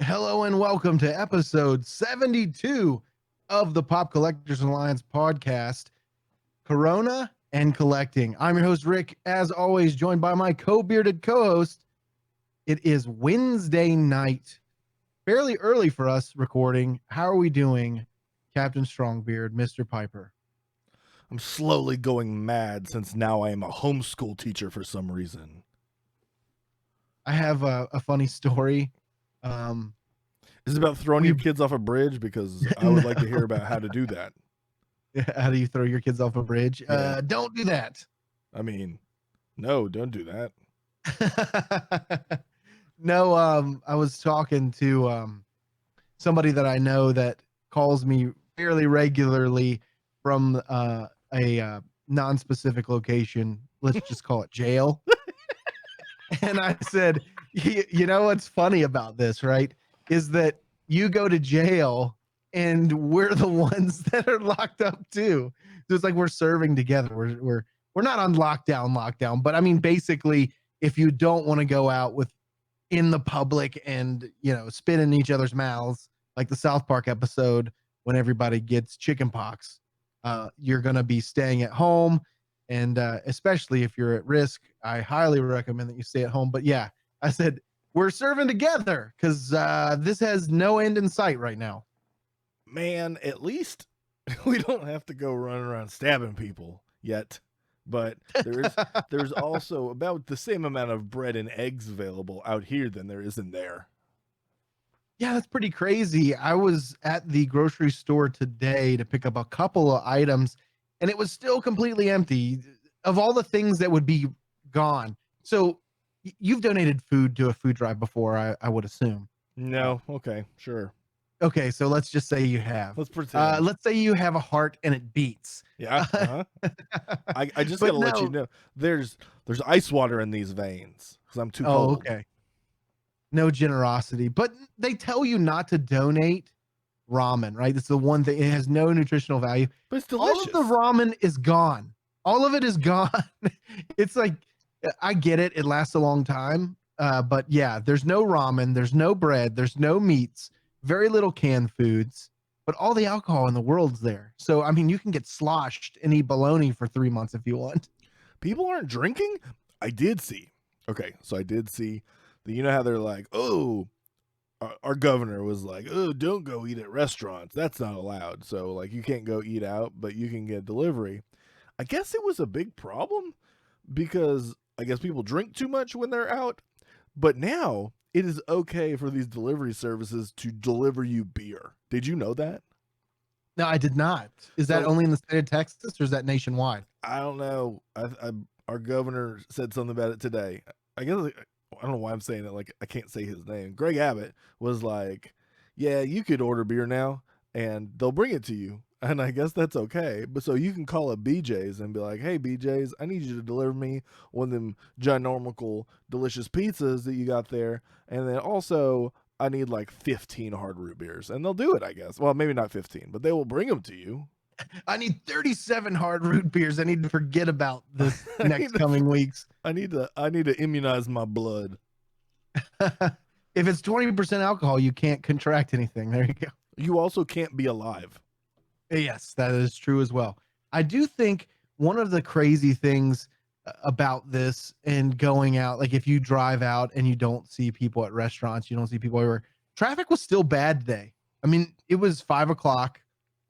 hello, and welcome to episode 72 of the Pop Collectors Alliance podcast, Corona and Collecting. I'm your host, Rick, as always, joined by my co-bearded co-host. It is Wednesday night, fairly early for us recording. How are we doing, Captain Strongbeard, Mr. Piper? I'm slowly going mad since now I am a homeschool teacher for some reason. I have a funny story. Is it about throwing your kids off a bridge? Because I would like to hear about how to do that. How do you throw your kids off a bridge? Yeah. Don't do that. I mean, no, don't do that. No, I was talking to somebody that I know that calls me fairly regularly from a non-specific location. Let's just call it jail. And I said, you know what's funny about this, right? Is that you go to jail and we're the ones that are locked up too. So it's like we're serving together. We're not on lockdown, but I mean, basically, if you don't want to go out with in the public and, you know, spit in each other's mouths, like the South Park episode when everybody gets chicken pox, you're going to be staying at home. And especially if you're at risk, I highly recommend that you stay at home. But yeah, I said, we're serving together because this has no end in sight right now. Man, at least we don't have to go running around stabbing people yet. But there's also about the same amount of bread and eggs available out here than there is in there. Yeah, that's pretty crazy. I was at the grocery store today to pick up a couple of items, and it was still completely empty of all the things that would be gone. So you've donated food to a food drive before, I would assume. No. Okay, sure. Okay, so let's just say you have. Let's pretend. Let's say you have a heart and it beats. Yeah. Uh-huh. I just gotta let you know there's ice water in these veins because I'm too cold. Oh, okay. No generosity, but they tell you not to donate ramen, right? It's the one thing. It has no nutritional value. But it's delicious. All of the ramen is gone. All of it is gone. It's like, I get it. It lasts a long time. But yeah, there's no ramen. There's no bread. There's no meats. Very little canned foods. But all the alcohol in the world's there. So, I mean, you can get sloshed and eat bologna for 3 months if you want. People aren't drinking? I did see. Okay, so I did see that, you know how they're like, oh, our governor was like, oh, don't go eat at restaurants. That's not allowed. So, like, you can't go eat out, but you can get delivery. I guess it was a big problem because I guess people drink too much when they're out. But now it is okay for these delivery services to deliver you beer. Did you know that? No, I did not. Is that only in the state of Texas or is that nationwide? I don't know. Our governor said something about it today. I guess I don't know why I'm saying it like I can't say his name. Greg Abbott was like, yeah, you could order beer now and they'll bring it to you. And I guess that's okay. But so you can call up BJ's and be like, hey, BJ's, I need you to deliver me one of them ginormical, delicious pizzas that you got there. And then also, I need like 15 hard root beers. And they'll do it, I guess. Well, maybe not 15, but they will bring them to you. I need 37 hard root beers. I need to forget about this next coming weeks. I need to immunize my blood. If it's 20% alcohol, you can't contract anything. There you go. You also can't be alive. Yes, that is true as well. I do think one of the crazy things about this and going out, like if you drive out and you don't see people at restaurants, you don't see people everywhere. Traffic was still bad today. I mean, it was 5 o'clock.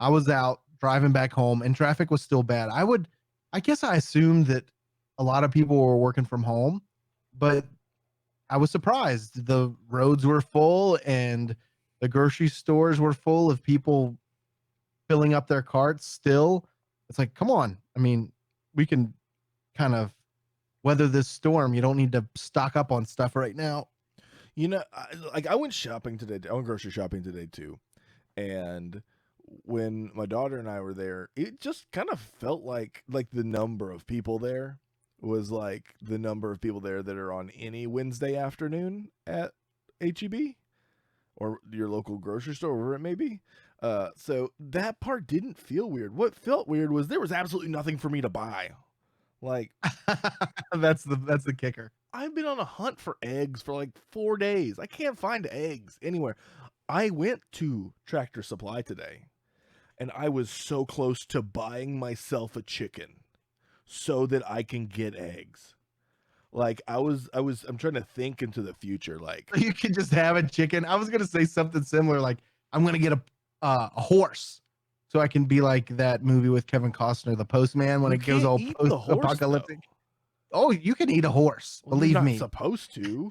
I was out driving back home and traffic was still bad. I guess I assumed that a lot of people were working from home, but I was surprised. The roads were full and the grocery stores were full of people filling up their carts still. It's like, come on. I mean, we can kind of weather this storm. You don't need to stock up on stuff right now. You know, I went shopping today. I went grocery shopping today too. And when my daughter and I were there, it just kind of felt like the number of people there was like the number of people there that are on any Wednesday afternoon at HEB or your local grocery store, wherever it may be. So that part didn't feel weird. What felt weird was there was absolutely nothing for me to buy. Like that's the kicker. I've been on a hunt for eggs for like 4 days. I can't find eggs anywhere. I went to Tractor Supply today and I was so close to buying myself a chicken so that I can get eggs. Like I'm trying to think into the future. Like You can just have a chicken. I was gonna say something similar, like I'm gonna get a horse, so I can be like that movie with Kevin Costner, The Postman, when you it goes can't all eat the horse though. post-apocalyptic. Oh, you can eat a horse, Well, you're believe not me. supposed to.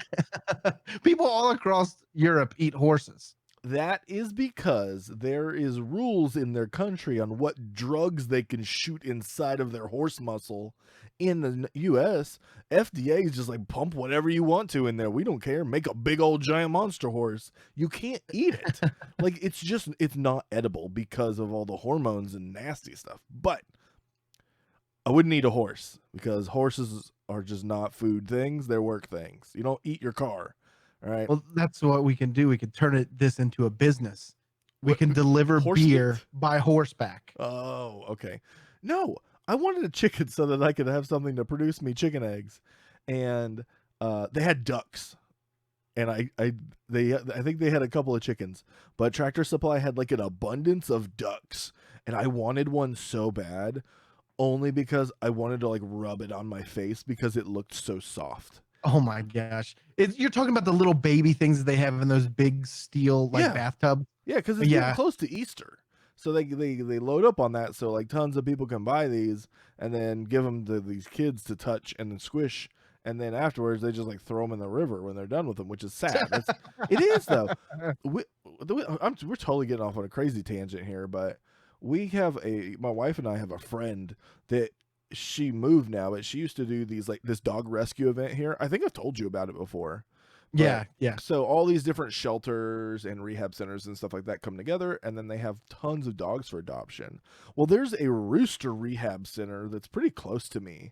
People all across Europe eat horses. That is because there is rules in their country on what drugs they can shoot inside of their horse muscle. In the US, FDA is just like pump whatever you want to in there. We don't care. Make a big old giant monster horse. You can't eat it. Like it's not edible because of all the hormones and nasty stuff. But I wouldn't eat a horse because horses are just not food things, they're work things. You don't eat your car. All right. Well, that's what we can do. We can turn this into a business. We What, can deliver horse beer meat? by horseback. Oh, okay. No, I wanted a chicken so that I could have something to produce me chicken eggs, and they had ducks, and I think they had a couple of chickens, but Tractor Supply had like an abundance of ducks, and I wanted one so bad, only because I wanted to like rub it on my face because it looked so soft. Oh my gosh. You're talking about the little baby things that they have in those big steel like Yeah. bathtub. Yeah, because it's getting close to Easter. So they load up on that so like tons of people can buy these and then give them to these kids to touch and then squish. And then afterwards, they just like throw them in the river when they're done with them, which is sad. It is, though. We're totally getting off on a crazy tangent here, but my wife and I have a friend that she moved now, but she used to do this dog rescue event here. I think I've told you about it before. Yeah. So all these different shelters and rehab centers and stuff like that come together, and then they have tons of dogs for adoption. Well, there's a rooster rehab center that's pretty close to me.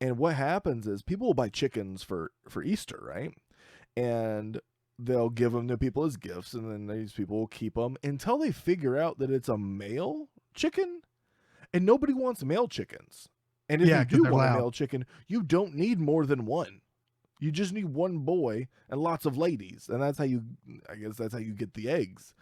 And what happens is people will buy chickens for Easter, right? And they'll give them to people as gifts, and then these people will keep them until they figure out that it's a male chicken, and nobody wants male chickens. And if you do want a male chicken, you don't need more than one. You just need one boy and lots of ladies, and that's how you get the eggs.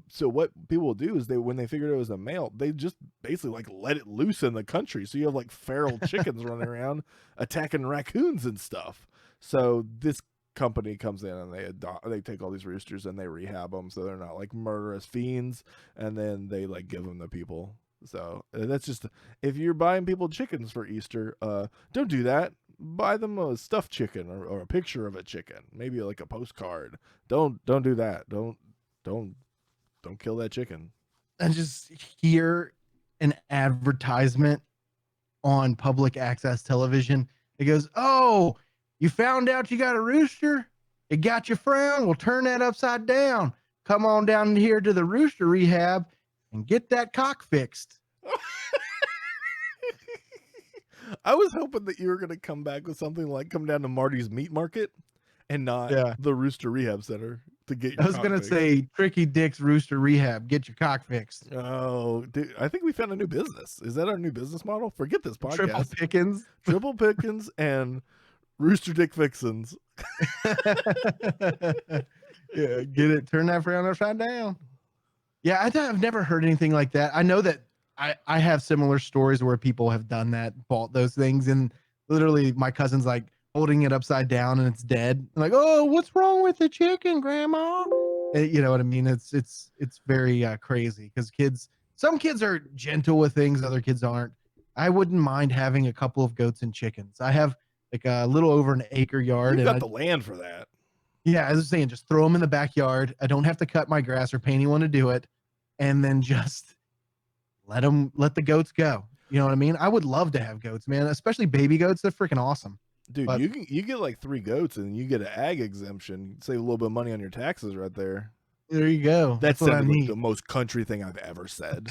So what people will do is when they figured it was a male, they just basically like let it loose in the country. So you have like feral chickens running around attacking raccoons and stuff. So this company comes in and they take all these roosters and they rehab them so they're not like murderous fiends, and then they like give them to people. So that's just, if you're buying people chickens for Easter, don't do that. Buy them a stuffed chicken or a picture of a chicken, maybe like a postcard. Don't do that. Don't kill that chicken. And just hear an advertisement on public access television. It goes, "Oh, you found out you got a rooster? It got you frown. We'll turn that upside down. Come on down here to the rooster rehab and get that cock fixed." I was hoping that you were going to come back with something like come down to Marty's Meat Market and not the Rooster Rehab Center to get your I was going to say Tricky Dick's Rooster Rehab, get your cock fixed. Oh, dude, I think we found a new business. Is that our new business model? Forget this podcast. Triple Pickens and Rooster Dick Fixins. Yeah, get it. Turn that frown upside down. Yeah, I've never heard anything like that. I know that I have similar stories where people have done that, bought those things, and literally my cousin's like holding it upside down and it's dead. I'm like, "Oh, what's wrong with the chicken, Grandma?" And you know what I mean? It's very crazy because some kids are gentle with things, other kids aren't. I wouldn't mind having a couple of goats and chickens. I have like a little over an acre yard. You've got the land for that. Yeah, I was saying, just throw them in the backyard. I don't have to cut my grass or pay anyone to do it, and then just let the goats go. You know what I mean? I would love to have goats, man, especially baby goats. They're freaking awesome. Dude, but you get like 3 goats and you get an ag exemption. Save a little bit of money on your taxes right there. There you go. That's what I need. The most country thing I've ever said.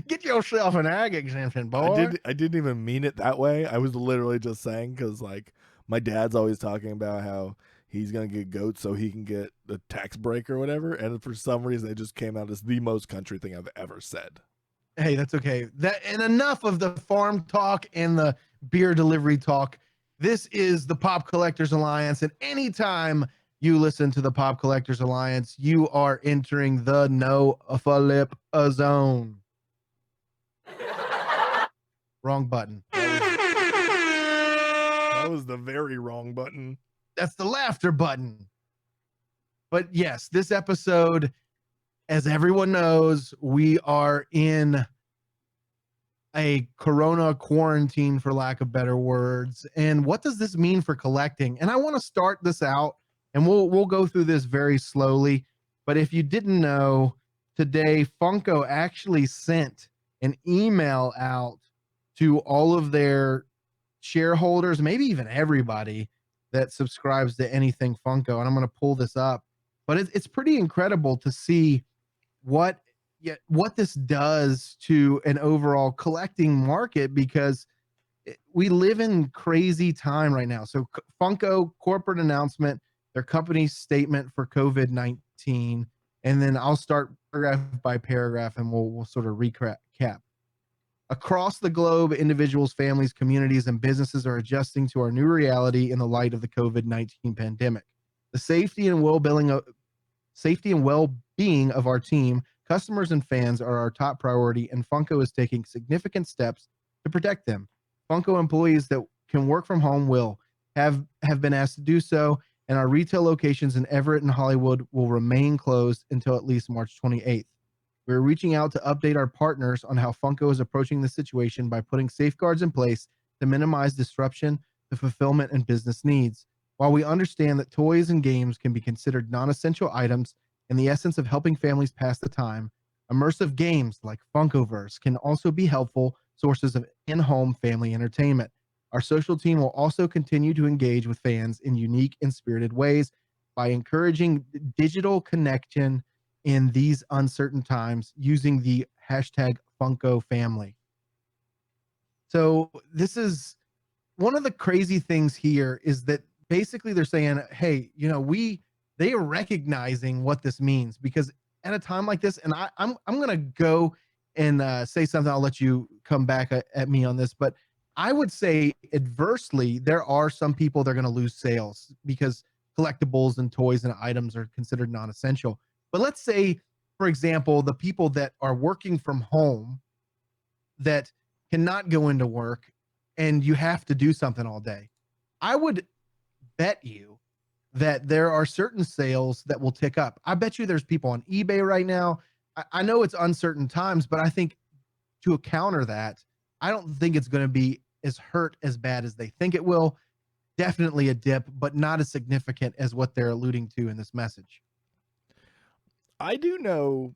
Get yourself an ag exemption, boy. I didn't even mean it that way. I was literally just saying because like my dad's always talking about how he's gonna get goats so he can get the tax break or whatever, and for some reason it just came out as the most country thing I've ever said. Hey, that's okay. And enough of the farm talk and the beer delivery talk. This is the Pop Collectors Alliance, and anytime you listen to the Pop Collectors Alliance, you are entering the no flip zone. Wrong button. That was the very wrong button. That's the laughter button. But yes, this episode, as everyone knows, we are in a corona quarantine, for lack of better words. And what does this mean for collecting? And I want to start this out, and we'll go through this very slowly. But if you didn't know, today Funko actually sent an email out to all of their shareholders, maybe even everybody that subscribes to anything Funko. And I'm going to pull this up, but it's pretty incredible to see what this does to an overall collecting market, because we live in crazy time right now. So Funko corporate announcement, their company statement for COVID-19, and then I'll start paragraph by paragraph and we'll sort of recap. Across the globe, individuals, families, communities, and businesses are adjusting to our new reality in the light of the COVID-19 pandemic. The safety and well-being of our team, customers, and fans are our top priority, and Funko is taking significant steps to protect them. Funko employees that can work from home will have been asked to do so, and our retail locations in Everett and Hollywood will remain closed until at least March 28th. We're reaching out to update our partners on how Funko is approaching the situation by putting safeguards in place to minimize disruption to fulfillment and business needs. While we understand that toys and games can be considered non-essential items in the essence of helping families pass the time, immersive games like Funkoverse can also be helpful sources of in-home family entertainment. Our social team will also continue to engage with fans in unique and spirited ways by encouraging digital connection in these uncertain times using the hashtag Funko family. So this is one of the crazy things here, is that basically they're saying, hey, they are recognizing what this means, because at a time like this, and I'm going to go and say something. I'll let you come back at me on this, but I would say adversely, there are some people that are going to lose sales because collectibles and toys and items are considered non-essential. But let's say, for example, the people that are working from home that cannot go into work and you have to do something all day. I would bet you that there are certain sales that will tick up. I bet you there's people on eBay right now. I know it's uncertain times, but I think to counter that, I don't think it's going to be as hurt as bad as they think it will. Definitely a dip, but not as significant as what they're alluding to in this message. I do know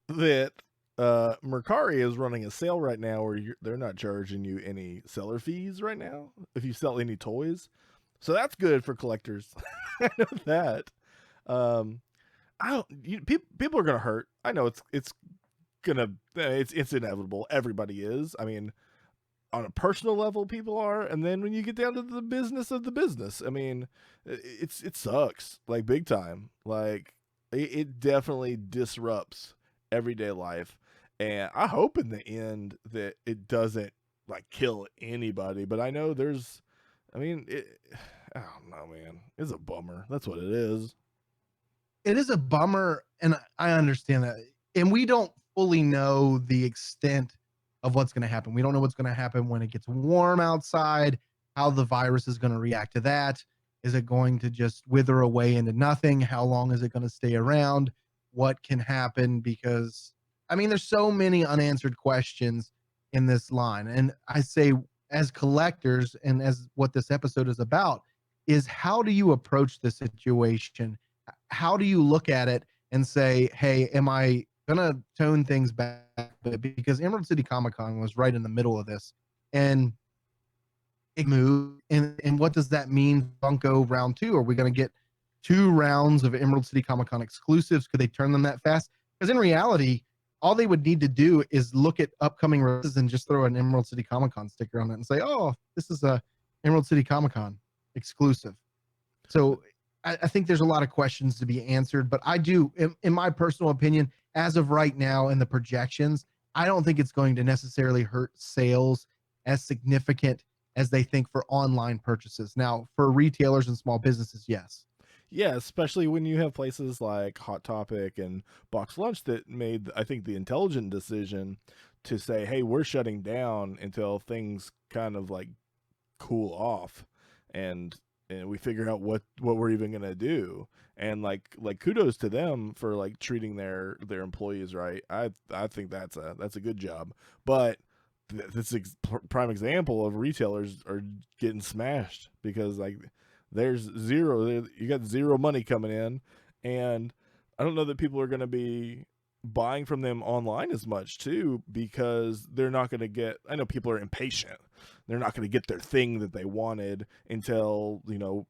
that Mercari is running a sale right now where they're not charging you any seller fees right now if you sell any toys. So that's good for collectors. I know that. People are gonna hurt. I know it's inevitable. Everybody is. I mean, on a personal level, people are, and then when you get down to the business of the business, I mean, it sucks, like big time. Like it definitely disrupts everyday life, and I hope in the end that it doesn't like kill anybody. But I know there's, I mean, I don't know, man. It's a bummer. That's what it is. It is a bummer, and I understand that. And we don't fully know the extent of what's going to happen. We don't know what's going to happen when it gets warm outside, how the virus is going to react to that. Is it going to just wither away into nothing? How long is it going to stay around? What can happen? Because, I mean, there's so many unanswered questions in this line. And I say, as collectors, and as what this episode is about, is how do you approach the situation? How do you look at it and say, hey, am I going to tone things back? Because Emerald City Comic Con was right in the middle of this. And it moved. And what does that mean, Funko round two? Are we going to get 2 rounds of Emerald City Comic Con exclusives? Could they turn them that fast? Because in reality, all they would need to do is look at upcoming releases and just throw an Emerald City Comic Con sticker on it and say, oh, this is a Emerald City Comic Con exclusive. So I think there's a lot of questions to be answered, but I do, in my personal opinion, as of right now in the projections, I don't think it's going to necessarily hurt sales as significant as they think for online purchases. Now, for retailers and small businesses, yes. Yeah, especially when you have places like Hot Topic and Box Lunch that made, I think, the intelligent decision to say, "Hey, we're shutting down until things kind of like cool off, and we figure out what we're even gonna do." And like kudos to them for like treating their employees right. I think that's a good job. But this prime example of retailers are getting smashed because like there's zero, you got zero money coming in, and I don't know that people are going to be buying from them online as much too, because they're not going to get, I know people are impatient, they're not going to get their thing that they wanted until, you know,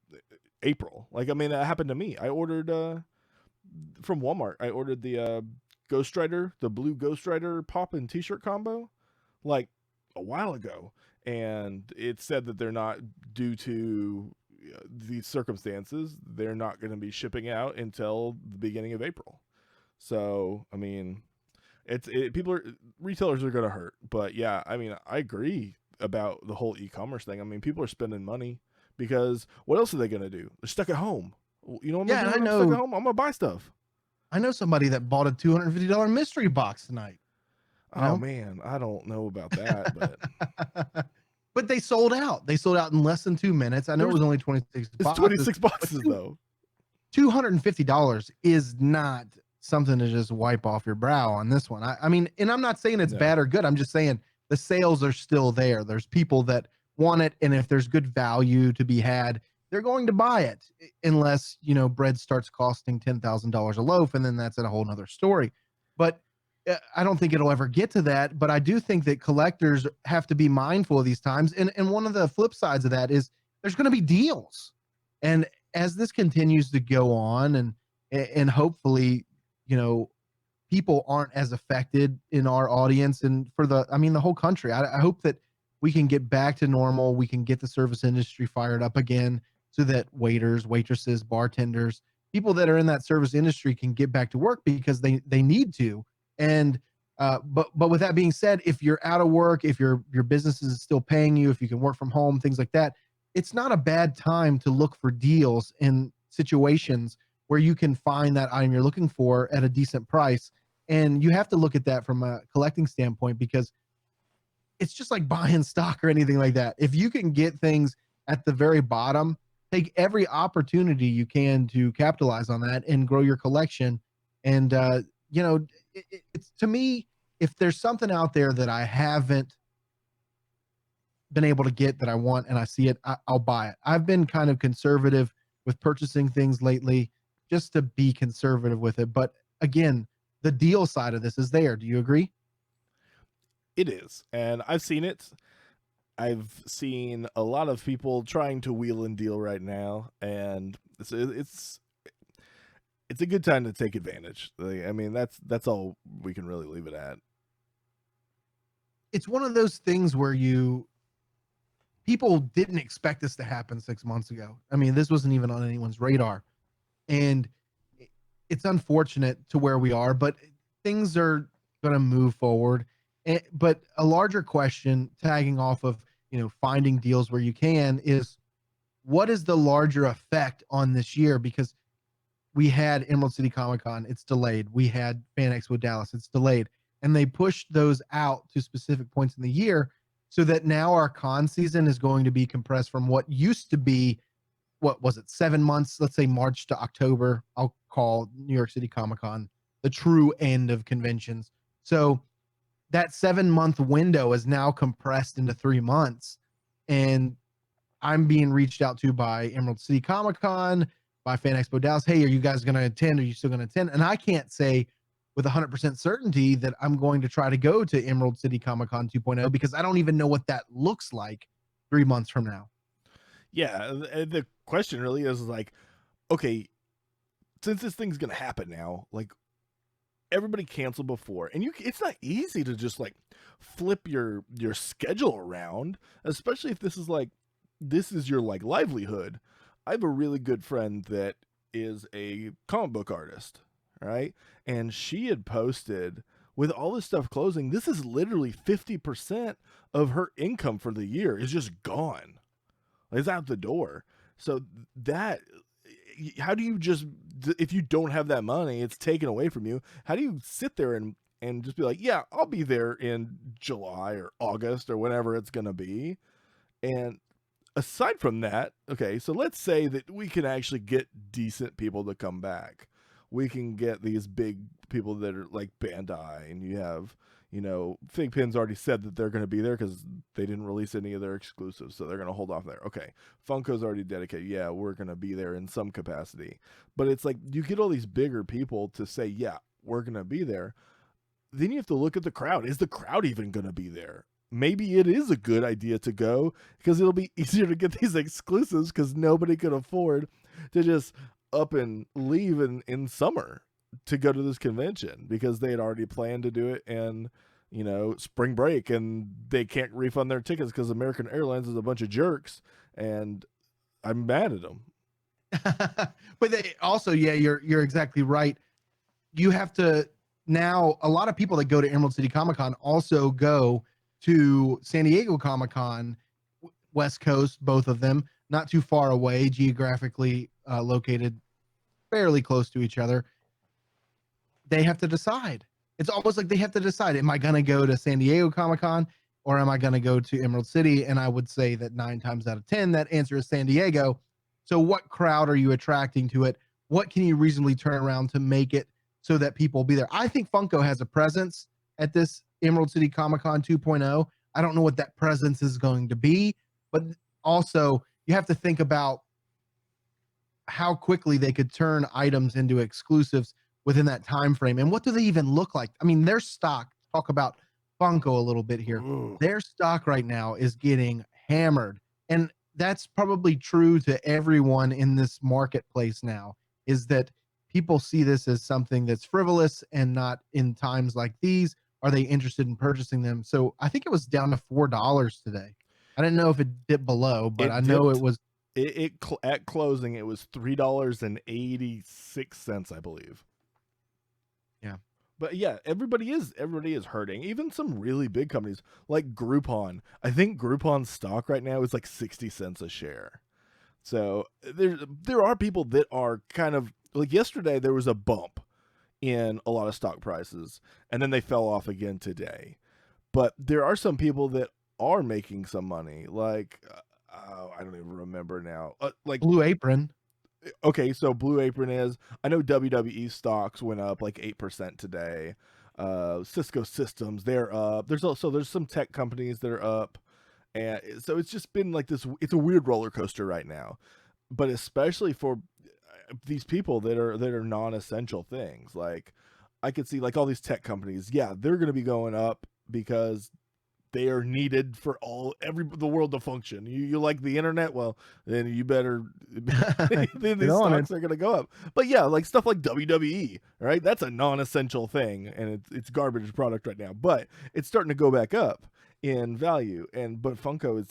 April. Like, I mean, that happened to me. I ordered from Walmart, I ordered the Ghost Rider, the blue Ghost Rider pop and t-shirt combo, like a while ago, and it said that they're not, due to these circumstances, they're not going to be shipping out until the beginning of April. So, I mean, retailers are going to hurt. But yeah, I mean, I agree about the whole e-commerce thing. I mean, people are spending money because what else are they going to do? They're stuck at home. You know what I'm Yeah, going and to do when I'm stuck at home? I'm going to buy stuff. I know somebody that bought a $250 mystery box tonight. You Oh know? man, I don't know about that, but but they sold out. They sold out in less than 2 minutes. I know it was only 26 it's boxes. 26 boxes though. $250 is not something to just wipe off your brow on this one. I mean, and I'm not saying it's bad or good. I'm just saying the sales are still there. There's people that want it, and if there's good value to be had, they're going to buy it, unless, you know, bread starts costing $10,000 a loaf, and then that's a whole nother story. But I don't think it'll ever get to that. But I do think that collectors have to be mindful of these times. And one of the flip sides of that is there's going to be deals. And as this continues to go on, and hopefully, you know, people aren't as affected in our audience and for the, I mean, the whole country. I hope that we can get back to normal. We can get the service industry fired up again so that waiters, waitresses, bartenders, people that are in that service industry can get back to work because they need to. And but with that being said, if you're out of work, if your business is still paying you, if you can work from home, things like that, it's not a bad time to look for deals in situations where you can find that item you're looking for at a decent price. And you have to look at that from a collecting standpoint, because it's just like buying stock or anything like that. If you can get things at the very bottom, take every opportunity you can to capitalize on that and grow your collection. And you know, it's, to me, if there's something out there that I haven't been able to get that I want and I see it, I'll buy it. I've been kind of conservative with purchasing things lately, just to be conservative with it. But again, the deal side of this is there. Do you agree? It is, and I've seen it. I've seen a lot of people trying to wheel and deal right now, and it's a good time to take advantage. Like, I mean, that's all we can really leave it at. It's one of those things where people didn't expect this to happen 6 months ago. I mean, this wasn't even on anyone's radar. And it's unfortunate to where we are, but things are going to move forward. But a larger question, tagging off of, you know, finding deals where you can, is what is the larger effect on this year? Because we had Emerald City Comic Con, it's delayed. We had Fan Expo Dallas, it's delayed. And they pushed those out to specific points in the year, so that now our con season is going to be compressed from what used to be, what was it, 7 months, let's say March to October. I'll call New York City Comic Con the true end of conventions. So that 7 month window is now compressed into 3 months. And I'm being reached out to by Emerald City Comic Con, by Fan Expo Dallas. Hey, are you guys going to attend? Are you still going to attend? And I can't say with 100% certainty that I'm going to try to go to Emerald City Comic Con 2.0, because I don't even know what that looks like 3 months from now. Yeah, the question really is like, okay, since this thing's gonna happen now, like everybody canceled before, and it's not easy to just like flip your schedule around, especially if this is your like livelihood. I have a really good friend that is a comic book artist, right? And she had posted with all this stuff closing, this is literally 50% of her income for the year is just gone. It's out the door. So that, how do you just, if you don't have that money, it's taken away from you. How do you sit there and just be like, yeah, I'll be there in July or August or whenever it's going to be. And aside from that, okay, so let's say that we can actually get decent people to come back. We can get these big people that are like Bandai, and you have, FigPin's already said that they're going to be there because they didn't release any of their exclusives, so they're going to hold off there. Okay, Funko's already dedicated. Yeah, we're going to be there in some capacity. But it's like you get all these bigger people to say, yeah, we're going to be there. Then you have to look at the crowd. Is the crowd even going to be there? Maybe it is a good idea to go because it'll be easier to get these exclusives because nobody could afford to just up and leave in summer to go to this convention because they had already planned to do it in, spring break, and they can't refund their tickets because American Airlines is a bunch of jerks, and I'm mad at them. But they also, yeah, you're exactly right. You have to now, a lot of people that go to Emerald City Comic Con also go to San Diego Comic Con, West Coast, both of them, not too far away, geographically located fairly close to each other. They have to decide. It's almost like they have to decide, am I going to go to San Diego Comic Con or am I going to go to Emerald City? And I would say that 9 times out of 10, that answer is San Diego. So what crowd are you attracting to it? What can you reasonably turn around to make it so that people will be there? I think Funko has a presence at this Emerald City Comic Con 2.0. I don't know what that presence is going to be, but also you have to think about how quickly they could turn items into exclusives within that time frame. And what do they even look like? I mean, their stock, talk about Funko a little bit here. Ooh. Their stock right now is getting hammered. And that's probably true to everyone in this marketplace now, is that people see this as something that's frivolous and not in times like these. Are they interested in purchasing them? So I think it was down to $4 today. I didn't know if it dipped below, but I know it was. At closing, it was $3.86, I believe. Yeah. But yeah, everybody is hurting. Even some really big companies like Groupon. I think Groupon's stock right now is like 60 cents a share. So there are people that are kind of like, yesterday there was a bump in a lot of stock prices, and then they fell off again today. But there are some people that are making some money, like I don't even remember now. Like Blue Apron. Okay, so Blue Apron is. I know WWE stocks went up like 8% today. Cisco Systems, they're up. There's some tech companies that are up, and so it's just been like this. It's a weird roller coaster right now, but especially for these people that are non-essential things. Like I could see like all these tech companies. Yeah, they're going to be going up because they are needed for the world to function. You like the internet? Well, then you better then these stocks are going to go up. But yeah, like stuff like WWE, right? That's a non-essential thing, and it's garbage product right now. But it's starting to go back up in value. But Funko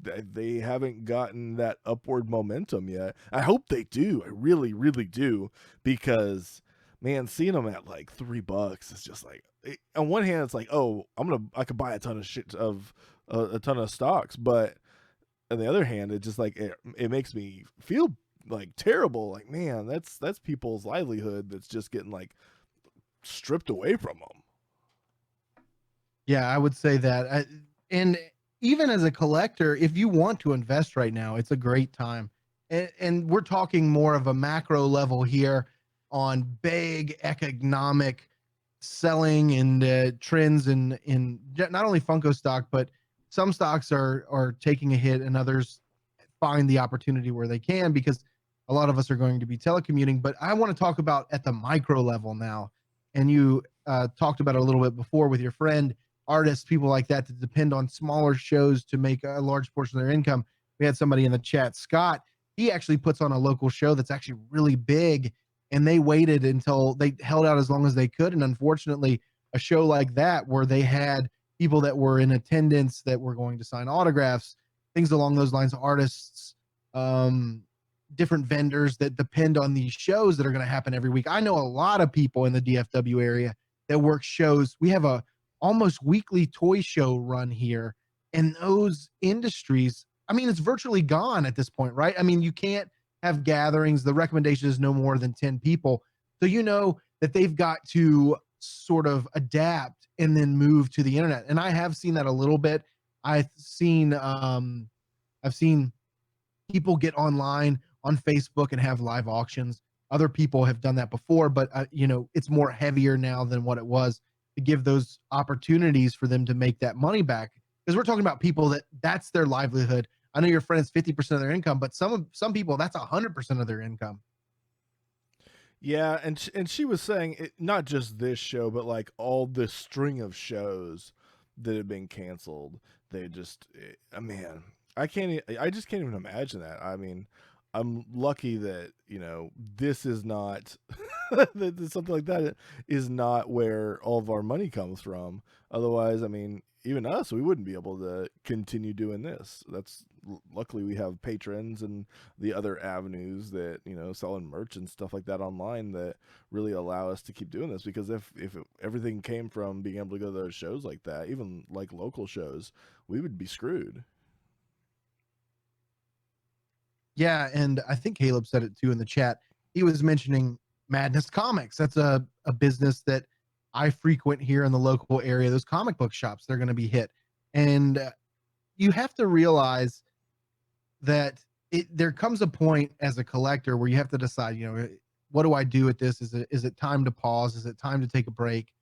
they haven't gotten that upward momentum yet. I hope they do. I really, really do, because man, seeing them at like $3 is just like, on one hand, it's like, oh, I could buy a ton of shit a ton of stocks, but on the other hand, it just like it makes me feel like terrible. Like, man, that's people's livelihood that's just getting like stripped away from them. Yeah, I would say that. And even as a collector, if you want to invest right now, it's a great time. And we're talking more of a macro level here on big economic selling and trends in not only Funko stock, but some stocks are taking a hit and others find the opportunity where they can, because a lot of us are going to be telecommuting. But I want to talk about at the micro level now. And you talked about it a little bit before with your friend, artists, people like that depend on smaller shows to make a large portion of their income. We had somebody in the chat, Scott. He actually puts on a local show that's actually really big, and they waited until they held out as long as they could. And unfortunately, a show like that, where they had people that were in attendance that were going to sign autographs, things along those lines, artists, different vendors that depend on these shows that are going to happen every week. I know a lot of people in the DFW area that work shows. We have a almost weekly toy show run here, and those industries, I mean, it's virtually gone at this point, right? I mean, you can't have gatherings. The recommendation is no more than 10 people. So you know that they've got to sort of adapt and then move to the internet. And I have seen that a little bit. I've seen I've seen people get online on Facebook and have live auctions. Other people have done that before, but it's more heavier now than what it was, to give those opportunities for them to make that money back. Because we're talking about people that's their livelihood. I know your friend's 50% of their income, but some people that's 100% of their income. Yeah, and she was saying not just this show, but like all this string of shows that have been canceled. They just, man, I just can't even imagine that. I mean, I'm lucky that this is not that something like that is not where all of our money comes from. Otherwise, I mean, even us, we wouldn't be able to continue doing this. Luckily we have patrons and the other avenues that selling merch and stuff like that online that really allow us to keep doing this. Because if everything came from being able to go to those shows like that, even like local shows, we would be screwed. Yeah, and I think Caleb said it too in the chat. He was mentioning Madness Comics. That's a business that I frequent here in the local area. Those comic book shops, they're going to be hit. And you have to realize that there comes a point as a collector where you have to decide, what do I do with this? Is it time to pause? Is it time to take a break?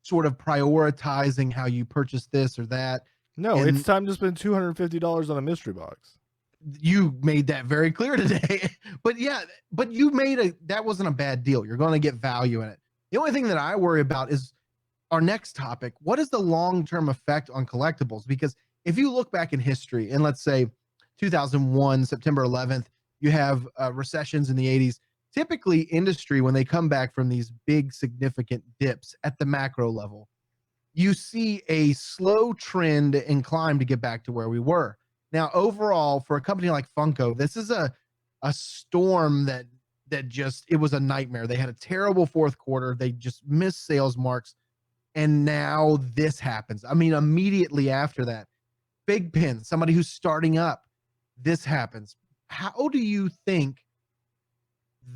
Sort of prioritizing how you purchase this or that. No, And it's time to spend $250 on a mystery box. You made that very clear today. But yeah, but you made that wasn't a bad deal. You're going to get value in it. The only thing that I worry about is our next topic. What is the long-term effect on collectibles? Because if you look back in history, and let's say 2001, September 11th, you have recessions in the 80s. Typically, industry, when they come back from these big, significant dips at the macro level, you see a slow trend and climb to get back to where we were. Now, overall, for a company like Funko, this is a storm that just, it was a nightmare. They had a terrible fourth quarter. They just missed sales marks, and now this happens. I mean, immediately after that, FigPin, somebody who's starting up, this happens. How do you think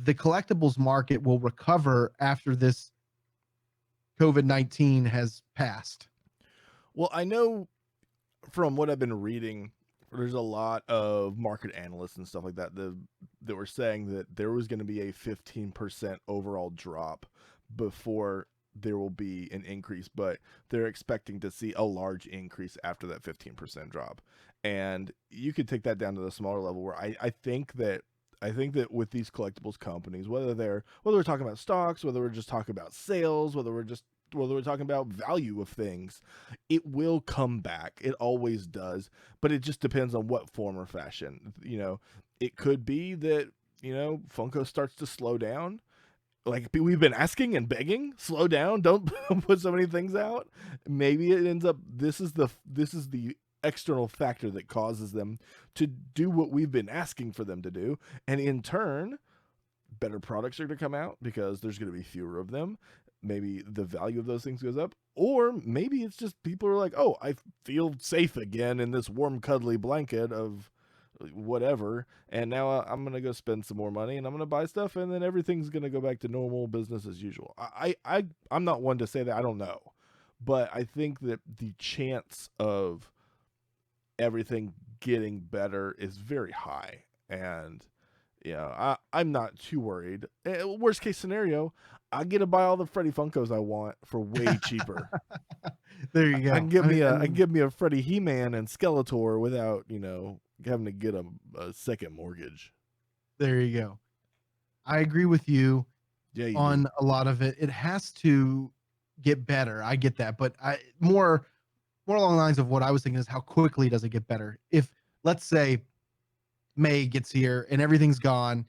the collectibles market will recover after this COVID-19 has passed? Well, I know from what I've been reading, there's a lot of market analysts and stuff like that that were saying that there was going to be a 15% overall drop before there will be an increase, but they're expecting to see a large increase after that 15% drop. And you could take that down to the smaller level where I think that with these collectibles companies, whether we're talking about stocks, whether we're just talking about sales, whether we're talking about value of things, it will come back. It always does, but it just depends on what form or fashion. It could be that, Funko starts to slow down. Like we've been asking and begging, slow down, don't put so many things out. Maybe it ends up, this is the external factor that causes them to do what we've been asking for them to do. And in turn, better products are going to come out because there's going to be fewer of them. Maybe the value of those things goes up, or maybe it's just people are like, oh, I feel safe again in this warm, cuddly blanket of whatever, and now I'm going to go spend some more money and I'm going to buy stuff, and then everything's going to go back to normal business as usual. I'm not one to say that. I don't know, but I think that the chance of everything getting better is very high, and I'm not too worried. Worst case scenario, I get to buy all the Freddy Funkos I want for way cheaper. There you go. I can get me a Freddy He-Man and Skeletor without having to get a second mortgage. There you go. I agree with you on a lot of it. It has to get better. I get that, but more along the lines of what I was thinking is how quickly does it get better? If let's say May gets here and everything's gone,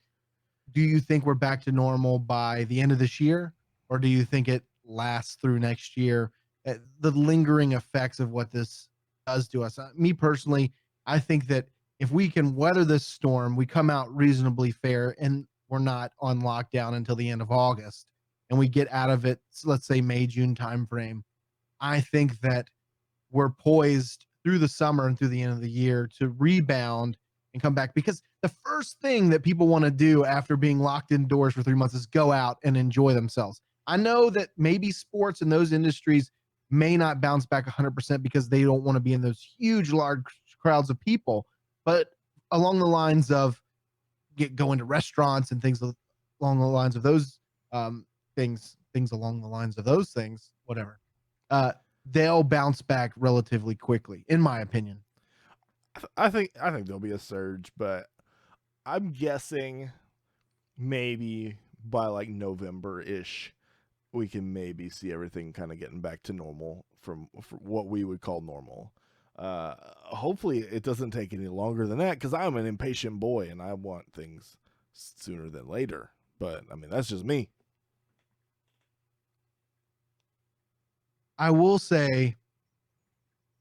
do you think we're back to normal by the end of this year, or do you think it lasts through next year? The lingering effects of what this does to us. Me personally, I think that if we can weather this storm, we come out reasonably fair, and we're not on lockdown until the end of August. and we get out of it, let's say May, June timeframe, I think that we're poised through the summer and through the end of the year to rebound and come back, because the first thing that people want to do after being locked indoors for 3 months is go out and enjoy themselves. I know that maybe sports and those industries may not bounce back 100% because they don't want to be in those huge, large crowds of people, but along the lines of going to restaurants and things along the lines of those things along the lines of those things, whatever. Uh, they'll bounce back relatively quickly, in my opinion. I think there'll be a surge, but I'm guessing maybe by like November ish, we can maybe see everything kind of getting back to normal from what we would call normal. Hopefully, it doesn't take any longer than that, because I'm an impatient boy and I want things sooner than later. But I mean, that's just me. I will say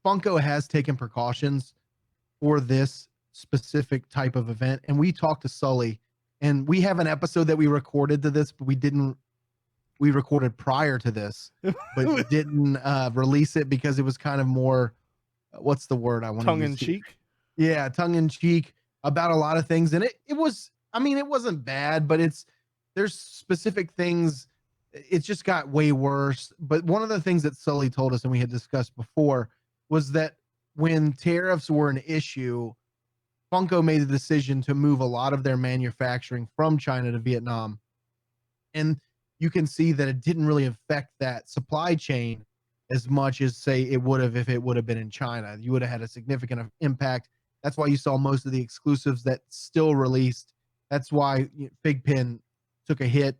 Funko has taken precautions for this specific type of event. And we talked to Sully, and we have an episode that we recorded to this, but we recorded prior to this, but didn't release it because it was kind of more, what's the word I want to use? Tongue in cheek? Yeah, tongue in cheek about a lot of things. And it was, I mean, it wasn't bad, but there's specific things. It just got way worse. But one of the things that Sully told us, and we had discussed before, was that when tariffs were an issue, Funko made the decision to move a lot of their manufacturing from China to Vietnam. And you can see that it didn't really affect that supply chain as much as, say, it would have if it would have been in China. You would have had a significant impact. That's why you saw most of the exclusives that still released. That's why FigPin took a hit.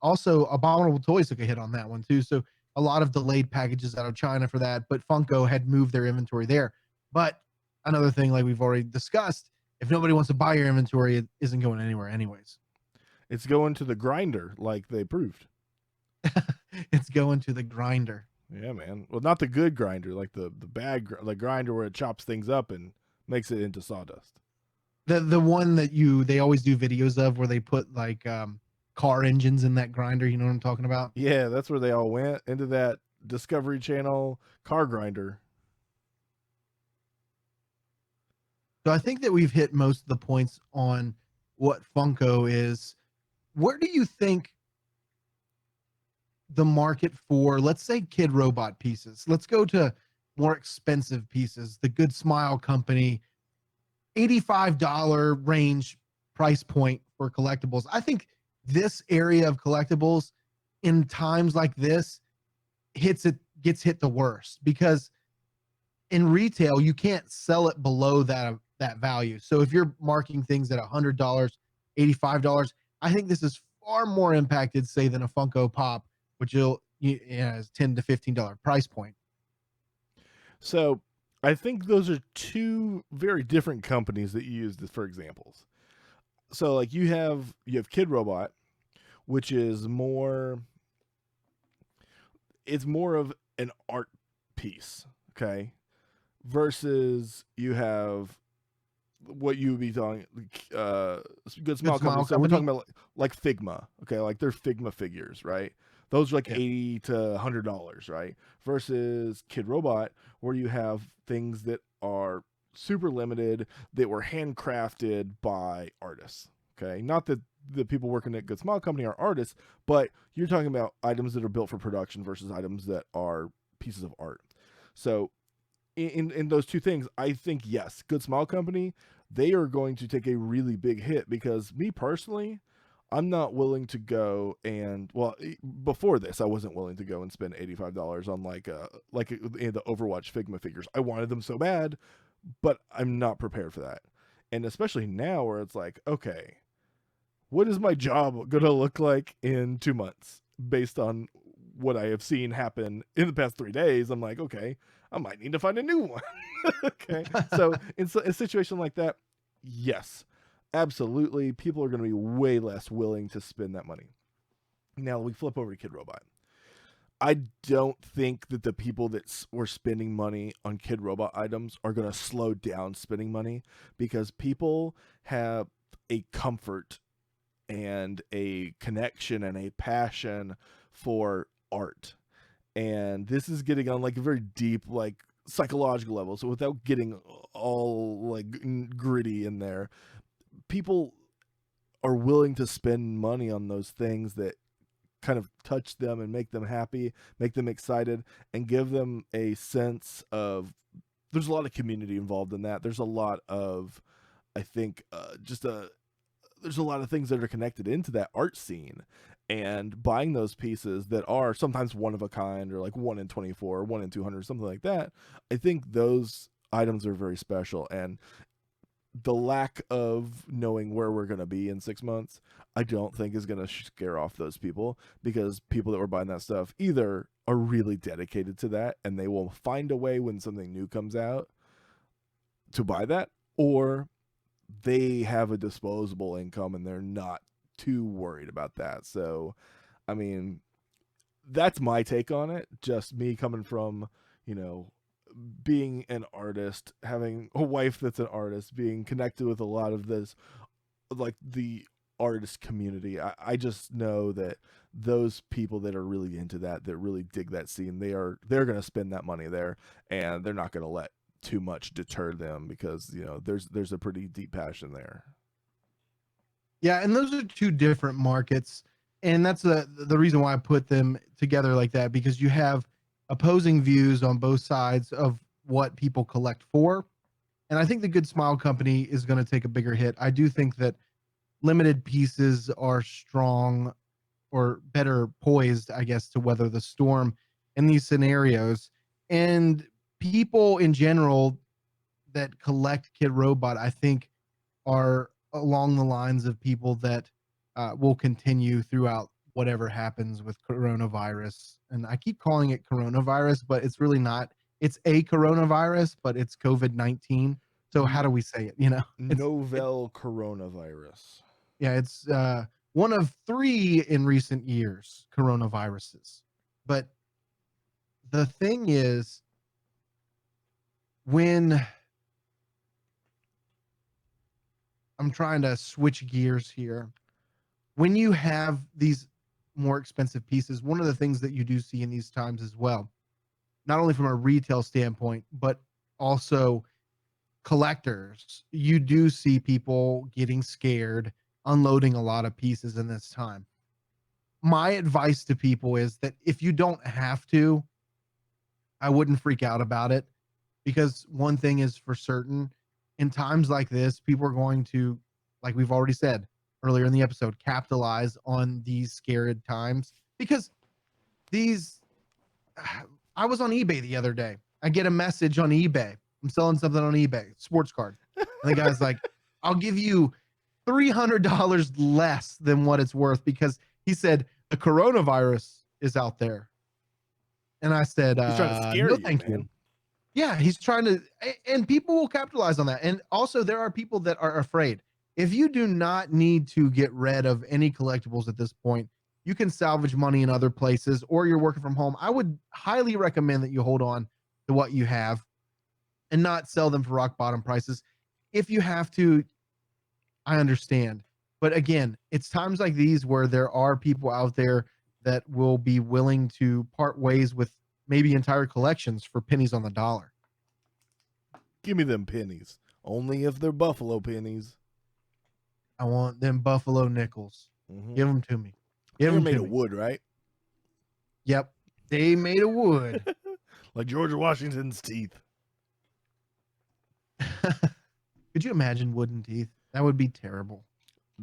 Also, Abominable Toys took a hit on that one too. So a lot of delayed packages out of China for that, but Funko had moved their inventory there. But another thing, like we've already discussed, if nobody wants to buy your inventory, it isn't going anywhere anyways. It's going to the grinder, like they proved. It's going to the grinder. Yeah, man. Well, not the good grinder, like the bad the grinder where it chops things up and makes it into sawdust. The one that they always do videos of, where they put like car engines in that grinder. You know what I'm talking about? Yeah, that's where they all went, into that Discovery Channel car grinder. So I think that we've hit most of the points on what Funko is. Where do you think the market for, let's say, kidrobot pieces? Let's go to more expensive pieces. The Good Smile Company, $85 range price point for collectibles. I think this area of collectibles in times like this gets hit the worst, because in retail you can't sell it below that value. So if you're marking things at $100, $85, I think this is far more impacted, say, than a Funko Pop, which has $10 to $15 price point. So I think those are two very different companies that you use this for examples. So like you have kidrobot, which is more of an art piece, okay? Versus you have what you would be talking, Good Smile Company. So we're talking about like Figma, okay? Like they're Figma figures, right? Those are like $80 to $100, right? Versus kidrobot, where you have things that are super limited, that were handcrafted by artists, okay? Not that the people working at Good Smile Company are artists, but you're talking about items that are built for production versus items that are pieces of art. So in those two things, I think, yes, Good Smile Company, they are going to take a really big hit, because me personally, I'm not willing to go and, well, before this, I wasn't willing to go and spend $85 on like the Overwatch Figma figures. I wanted them so bad, but I'm not prepared for that. And especially now where it's like, okay, what is my job going to look like in 2 months based on what I have seen happen in the past 3 days? I'm like, okay, I might need to find a new one. Okay. So in a situation like that, yes, absolutely, people are going to be way less willing to spend that money. Now we flip over to kidrobot. I don't think that the people that were spending money on kidrobot items are going to slow down spending money, because people have a comfort and a connection and a passion for art. And this is getting on like a very deep, like psychological level. So without getting all like gritty in there, people are willing to spend money on those things that kind of touch them and make them happy, make them excited, and give them a sense of, there's a lot of community involved in that. There's a lot of, I think, there's a lot of things that are connected into that art scene. And buying those pieces that are sometimes one of a kind, or like 1 in 24, or 1 in 200, something like that, I think those items are very special. And the lack of knowing where we're going to be in 6 months, I don't think is going to scare off those people, because people that were buying that stuff either are really dedicated to that and they will find a way when something new comes out to buy that, or they have a disposable income and they're not too worried about that. So, I mean, that's my take on it. Just me coming from, you know, being an artist, having a wife that's an artist, being connected with a lot of this, like the artist community. I just know that those people that are really into that really dig that scene, they're going to spend that money there, and they're not going to let too much deter them, because, you know, there's a pretty deep passion there. Yeah, and those are two different markets, and that's the reason why I put them together like that, because you have opposing views on both sides of what people collect for. And I think the Good Smile Company is going to take a bigger hit. I do think that limited pieces are strong, or better poised, I guess, to weather the storm in these scenarios. And people in general that collect Kid Robot, I think, are along the lines of people that will continue throughout whatever happens with coronavirus. And I keep calling it coronavirus, but it's really not. It's a coronavirus, but it's COVID-19. So how do we say it? You know, Novel coronavirus. yeah, it's one of 3 in recent years coronaviruses. But the thing is, when I'm trying to switch gears here, when you have these more expensive pieces, one of the things that you do see in these times as well, not only from a retail standpoint, but also collectors, you do see people getting scared, unloading a lot of pieces in this time. My advice to people is that if you don't have to, I wouldn't freak out about it, because one thing is for certain, in times like this, people are going to, like we've already said earlier in the episode, capitalize on these scared times. Because these, I was on eBay the other day. I get a message on eBay. I'm selling something on eBay, sports card. And the guy's like, I'll give you $300 less than what it's worth, because he said the coronavirus is out there. And I said, He's trying to scare no, you, thank man. you. Yeah, he's trying to, and people will capitalize on that. And also, there are people that are afraid. If you do not need to get rid of any collectibles at this point, you can salvage money in other places, or you're working from home. I would highly recommend that you hold on to what you have and not sell them for rock bottom prices. If you have to, I understand. But again, it's times like these where there are people out there that will be willing to part ways with maybe entire collections for pennies on the dollar. Give me them pennies. Only if they're buffalo pennies. I want them buffalo nickels. Mm-hmm. Give them to me. Give They're them made to of me. wood, right? Yep. They made of wood. Like George Washington's teeth. Could you imagine wooden teeth? That would be terrible.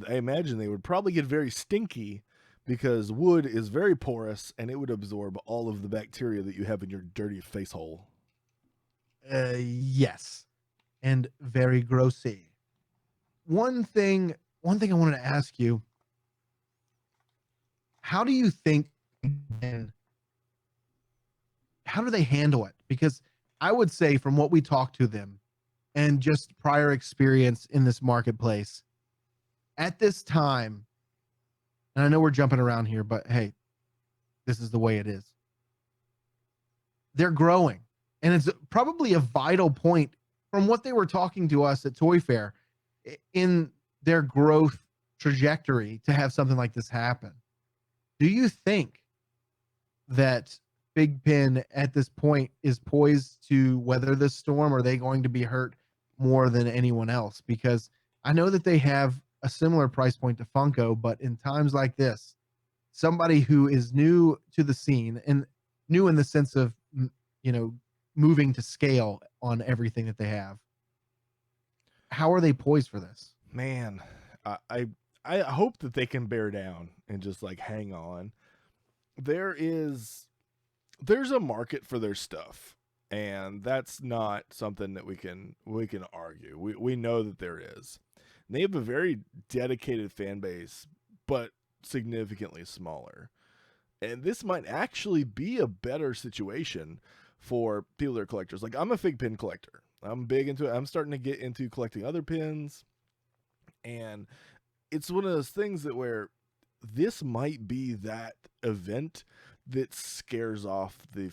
I imagine they would probably get very stinky, because wood is very porous and it would absorb all of the bacteria that you have in your dirty face hole. Yes. And very grossy. One thing I wanted to ask you, how do you think, how do they handle it? Because I would say, from what we talked to them and just prior experience in this marketplace, at this time, and I know we're jumping around here, but hey, this is the way it is. They're growing. And it's probably a vital point from what they were talking to us at Toy Fair in their growth trajectory to have something like this happen. Do you think that FigPin at this point is poised to weather this storm? Or are they going to be hurt more than anyone else? Because I know that they have a similar price point to Funko, but in times like this, somebody who is new to the scene, and new in the sense of, you know, moving to scale on everything that they have, how are they poised for this? Man, I hope that they can bear down and just like hang on. There's a market for their stuff, and that's not something that we can argue. We know that there is. And they have a very dedicated fan base, but significantly smaller. And this might actually be a better situation for people that are collectors. Like, I'm a fig pin collector. I'm big into it. I'm starting to get into collecting other pins, and it's one of those things that where this might be that event that scares off the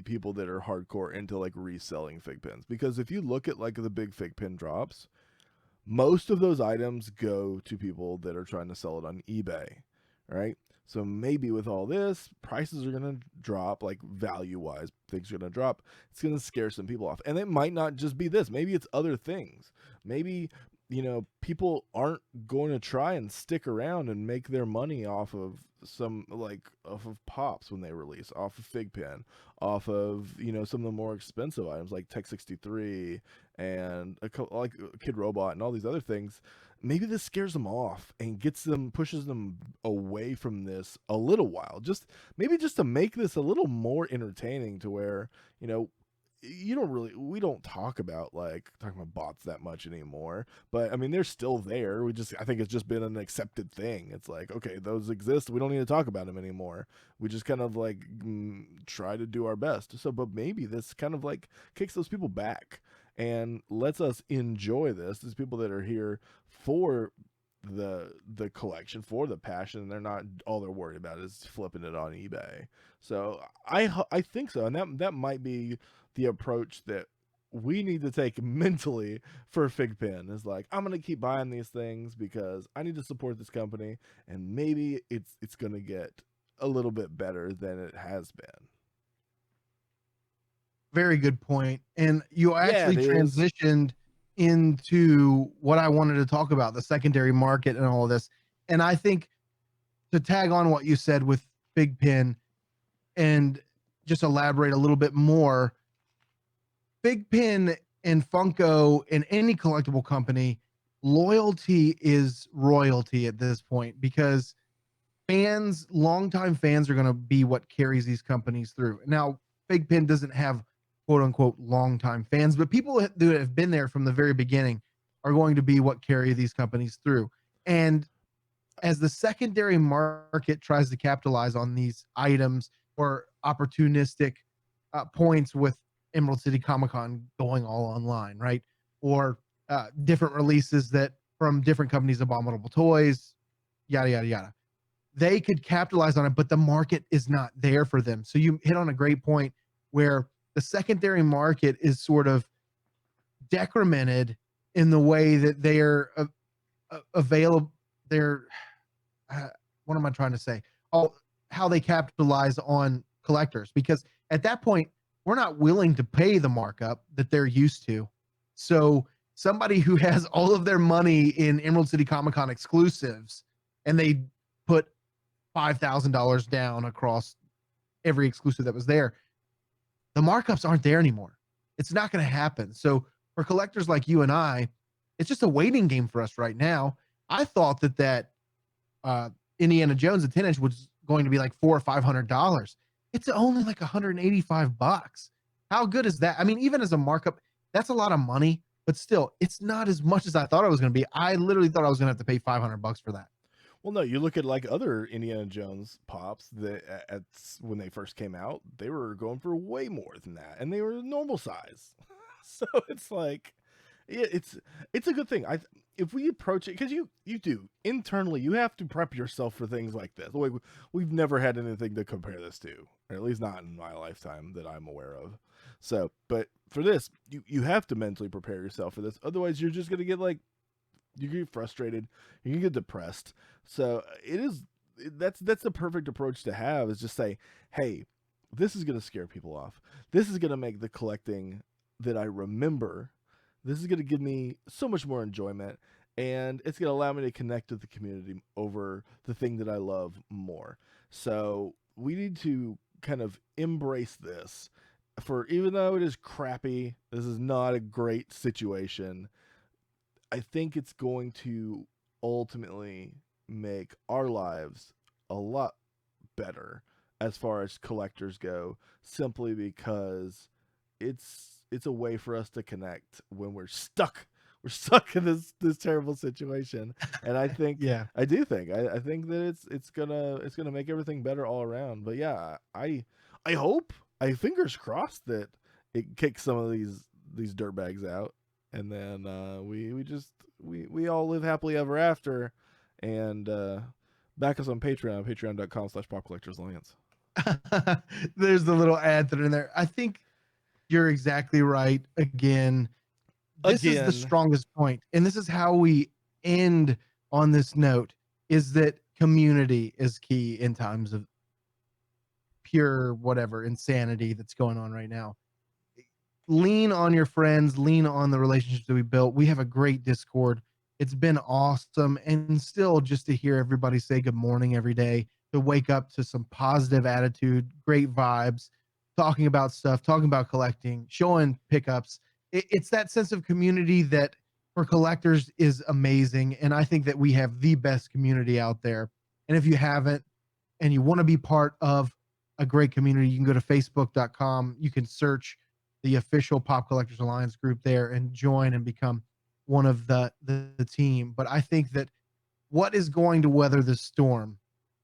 people that are hardcore into like reselling fig pins. Because if you look at like the big fig pin drops, most of those items go to people that are trying to sell it on eBay, right? So maybe with all this, prices are going to drop, like value-wise, things are going to drop. It's going to scare some people off. And it might not just be this. Maybe it's other things. Maybe, you know, people aren't going to try and stick around and make their money off of off of pops when they release, off of FigPin, off of, you know, some of the more expensive items like Tech 63 and like Kidrobot and all these other things. Maybe this scares them off and pushes them away from this a little while. Just to make this a little more entertaining, to where, you know, we don't talk about bots that much anymore, but I mean, they're still there. I think it's just been an accepted thing. It's like, okay, those exist. We don't need to talk about them anymore. We just kind of like try to do our best. So, but maybe this kind of like kicks those people back and lets us enjoy this. These people that are here for the collection, for the passion, and they're not, all they're worried about is flipping it on eBay. So I think so, and that might be the approach that we need to take mentally for FigPin. Is like, I'm gonna keep buying these things because I need to support this company, and maybe it's gonna get a little bit better than it has been. Very good point. And you Yeah, actually it is. transitioned into what I wanted to talk about, the secondary market and all of this. And I think, to tag on what you said with Big Pin and just elaborate a little bit more, Big Pin and Funko and any collectible company, loyalty is royalty at this point, because longtime fans are going to be what carries these companies through. Now, Big Pin doesn't have quote unquote longtime fans, but people that have been there from the very beginning are going to be what carry these companies through. And as the secondary market tries to capitalize on these items, or opportunistic points with Emerald City Comic Con going all online, right? Or different releases that from different companies, Abominable Toys, yada, yada, yada. They could capitalize on it, but the market is not there for them. So you hit on a great point where the secondary market is sort of decremented in the way that they're available. They're what am I trying to say? Oh, how they capitalize on collectors, because at that point we're not willing to pay the markup that they're used to. So somebody who has all of their money in Emerald City Comic Con exclusives, and they put $5,000 down across every exclusive that was there, the markups aren't there anymore. It's not going to happen. So for collectors like you and I, it's just a waiting game for us right now. I thought that Indiana Jones, a 10-inch, was going to be like $400 or $500. It's only like $185. How good is that? I mean, even as a markup, that's a lot of money, but still, it's not as much as I thought it was going to be. I literally thought I was going to have to pay $500 for that. Well, no, you look at like other Indiana Jones pops that when they first came out, they were going for way more than that, and they were normal size. So it's like, yeah, it's a good thing. If we approach it, because you do internally, you have to prep yourself for things like this. We've never had anything to compare this to, or at least not in my lifetime that I'm aware of. So, but for this, you have to mentally prepare yourself for this. Otherwise, you're just gonna get like You can get frustrated. You can get depressed. So that's the perfect approach to have, is just say, hey, this is going to scare people off. This is going to make the collecting that I remember. This is going to give me so much more enjoyment, and it's going to allow me to connect with the community over the thing that I love more. So we need to kind of embrace this. For even though it is crappy, this is not a great situation, I think it's going to ultimately make our lives a lot better as far as collectors go, simply because it's a way for us to connect when we're stuck in this terrible situation. And I think Yeah. I do think I think that it's gonna make everything better all around. But yeah, I hope, I fingers crossed that it kicks some of these dirtbags out, and then we all live happily ever after. And back us on Patreon, patreon.com/popcollectorsalliance. There's the little ad that in there. I think you're exactly right. Again, this is the strongest point, and this is how we end on this note, is that community is key in times of pure whatever insanity that's going on right now. Lean on your friends, lean on the relationships that we built. We have a great Discord. It's been awesome. And still, just to hear everybody say good morning every day, to wake up to some positive attitude, great vibes, talking about stuff, talking about collecting, showing pickups. It's that sense of community that for collectors is amazing. And I think that we have the best community out there. And if you haven't, and you want to be part of a great community, you can go to facebook.com. You can search the official Pop Collectors Alliance group there and join and become one of the team. But I think that what is going to weather the storm,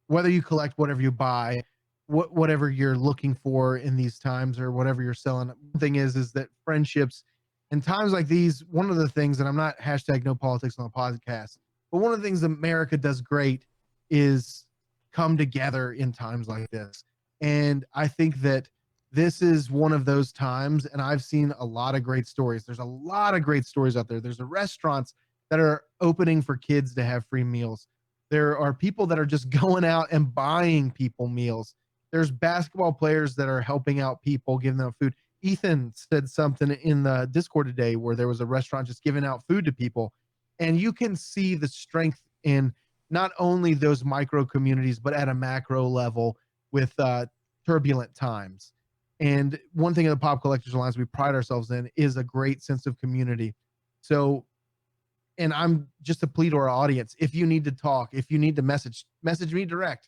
whether you collect whatever you buy, whatever you're looking for in these times, or whatever you're selling, the thing is that friendships in times like these, one of the things, and I'm not hashtag no politics on the podcast, but one of the things America does great is come together in times like this. And I think that this is one of those times, and I've seen a lot of great stories. There's a lot of great stories out there. There's restaurants that are opening for kids to have free meals. There are people that are just going out and buying people meals. There's basketball players that are helping out people, giving them food. Ethan said something in the Discord today where there was a restaurant just giving out food to people. And you can see the strength in not only those micro communities, but at a macro level with turbulent times. And one thing in the Pop Collectors Alliance we pride ourselves in is a great sense of community. So, and I'm just to plead to our audience, if you need to talk, if you need to message me direct.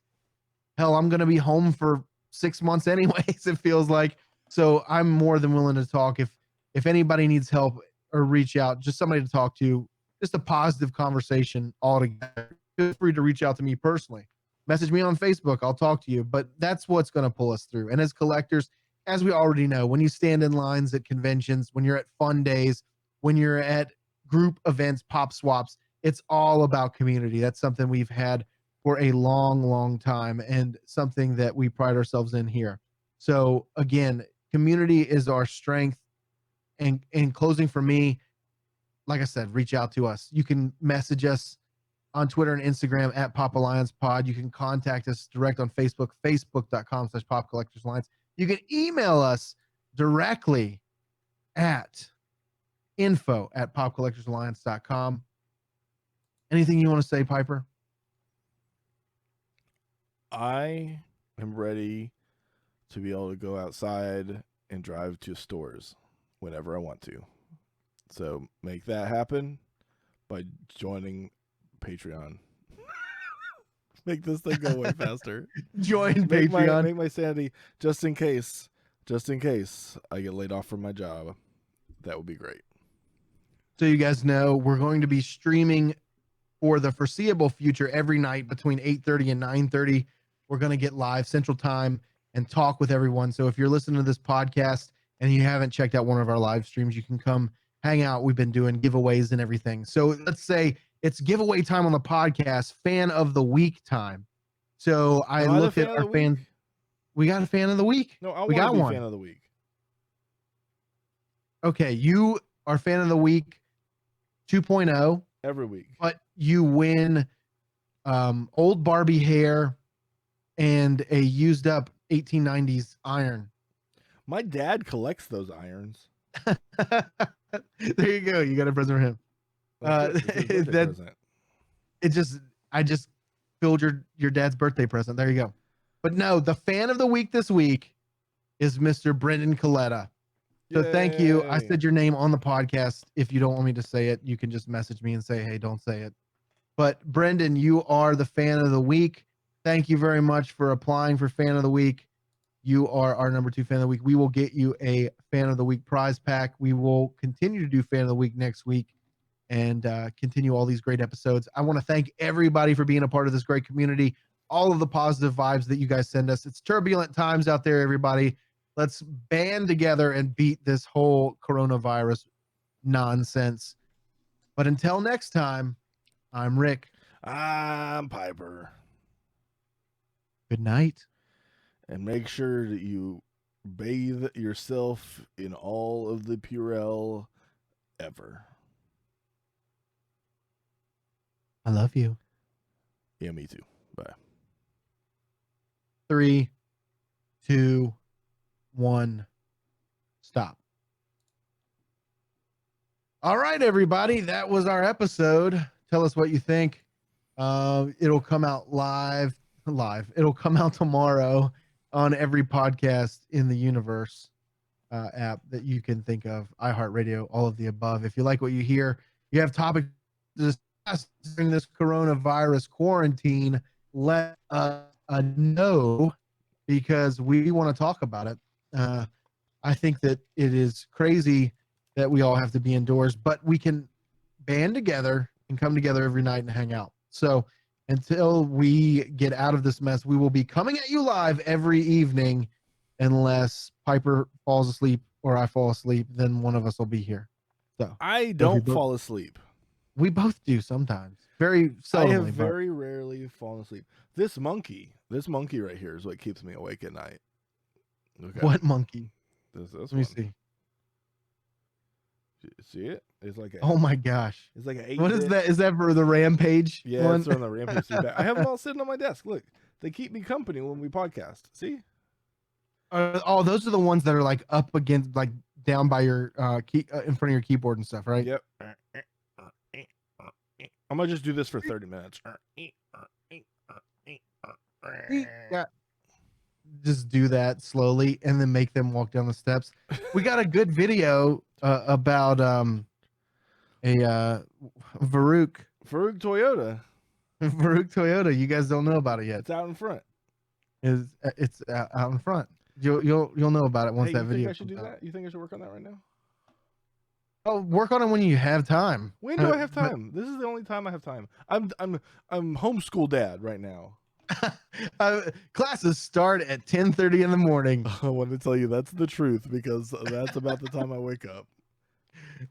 Hell, I'm going to be home for 6 months anyways, it feels like. So I'm more than willing to talk. If anybody needs help or reach out, just somebody to talk to, just a positive conversation altogether, feel free to reach out to me personally. Message me on Facebook. I'll talk to you. But that's what's going to pull us through. And as collectors, as we already know, when you stand in lines at conventions, when you're at fun days, when you're at group events, pop swaps, it's all about community. That's something we've had for a long, long time, and something that we pride ourselves in here. So again, community is our strength. And in closing for me, like I said, reach out to us. You can message us on Twitter and Instagram at Pop Alliance Pod. You can contact us direct on Facebook, facebook.com/Pop Collectors Alliance. You can email us directly at info@popcollectorsalliance.com. Anything you want to say, Piper? I am ready to be able to go outside and drive to stores whenever I want to. So make that happen by joining Patreon. Make this thing go way faster. Join make Patreon. Make my sanity, just in case I get laid off from my job. That would be great. So you guys know, we're going to be streaming for the foreseeable future every night between 8:30 and 9:30. We're going to get live Central Time and talk with everyone. So if you're listening to this podcast and you haven't checked out one of our live streams, you can come hang out. We've been doing giveaways and everything. So let's say it's giveaway time on the podcast, fan of the week time. So I looked at our fans. We got a fan of the week. No, I want to be fan of the week. Okay, you are fan of the week 2.0, Every week. but you win old Barbie hair and a used up 1890s iron. My dad collects those irons. There you go. You got a present for him. That's it. It's his birthday present. I just filled your dad's birthday present. There you go. But no, the fan of the week this week is Mr. Brendan Coletta. So thank you. I said your name on the podcast. If you don't want me to say it, you can just message me and say, hey, don't say it. But Brendan, you are the fan of the week. Thank you very much for applying for fan of the week. You are our number 2 fan of the week. We will get you a fan of the week prize pack. We will continue to do fan of the week next week and continue all these great episodes. I want to thank everybody for being a part of this great community, all of the positive vibes that you guys send us. It's turbulent times out there, everybody. Let's band together and beat this whole coronavirus nonsense. But until next time, I'm Rick. I'm Piper. Good night. And make sure that you bathe yourself in all of the Purell ever. I love you. Yeah, me too. Bye. 3, 2, 1, stop. All right, everybody. That was our episode. Tell us what you think. It'll come out live. It'll come out tomorrow on every podcast in the universe app that you can think of, iHeartRadio, all of the above. If you like what you hear, you have topics to discuss during this coronavirus quarantine, let us know because we want to talk about it. I think that it is crazy that we all have to be indoors, but we can band together and come together every night and hang out. So until we get out of this mess, we will be coming at you live every evening unless Piper falls asleep or I fall asleep, then one of us will be here. So I don't fall asleep. We both do sometimes. Very seldomly. I have very rarely fallen asleep. This monkey right here is what keeps me awake at night. Okay. What monkey? This Let me see. See it? It's like oh my gosh! It's like an 8-bit. What is that? Is that for the Rampage? Yeah, it's on the Rampage. I have them all sitting on my desk. Look, they keep me company when we podcast. See? Oh, those are the ones that are like up against, like down by your key in front of your keyboard and stuff, right? Yep. I'm gonna just do this for 30 minutes. Yeah. Just do that slowly and then make them walk down the steps. We got a good video about a Farouk Toyota. Farouk Toyota. You guys don't know about it yet. It's out in front. It's out in front. You'll know about it once that video. You think I should do that? You think I should work on that right now? Oh, work on it when you have time. When do I have time? This is the only time I have time. I'm homeschool dad right now. Classes start at 10:30 in the morning. I want to tell you that's the truth because that's about the time I wake up.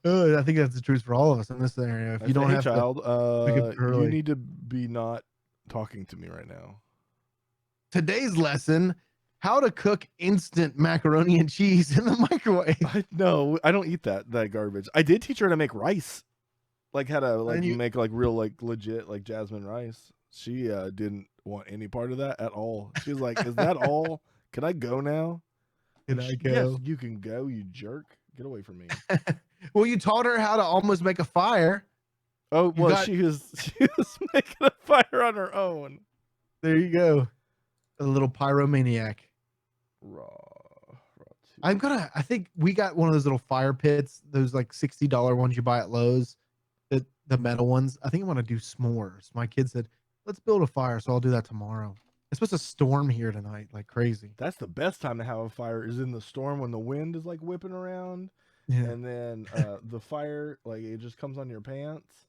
I think that's the truth for all of us in this scenario. If you don't have child, you need to be not talking to me right now. Today's lesson: how to cook instant macaroni and cheese in the microwave. No, I don't eat that garbage. I did teach her to make rice, like how to make like real like legit like jasmine rice. She didn't want any part of that at all. She was like, "Is that all? Can I go now?" Can I go? Yes, you can go. You jerk! Get away from me. Well, you taught her how to almost make a fire. Oh well, she was making a fire on her own. There you go, a little pyromaniac. Raw. I think we got one of those little fire pits, those like $60 ones you buy at Lowe's, the metal ones. I think I want to do s'mores. My kid said, let's build a fire, so I'll do that tomorrow. It's supposed to storm here tonight like crazy. That's the best time to have a fire is in the storm when the wind is like whipping around. Yeah. And then the fire, like it just comes on your pants.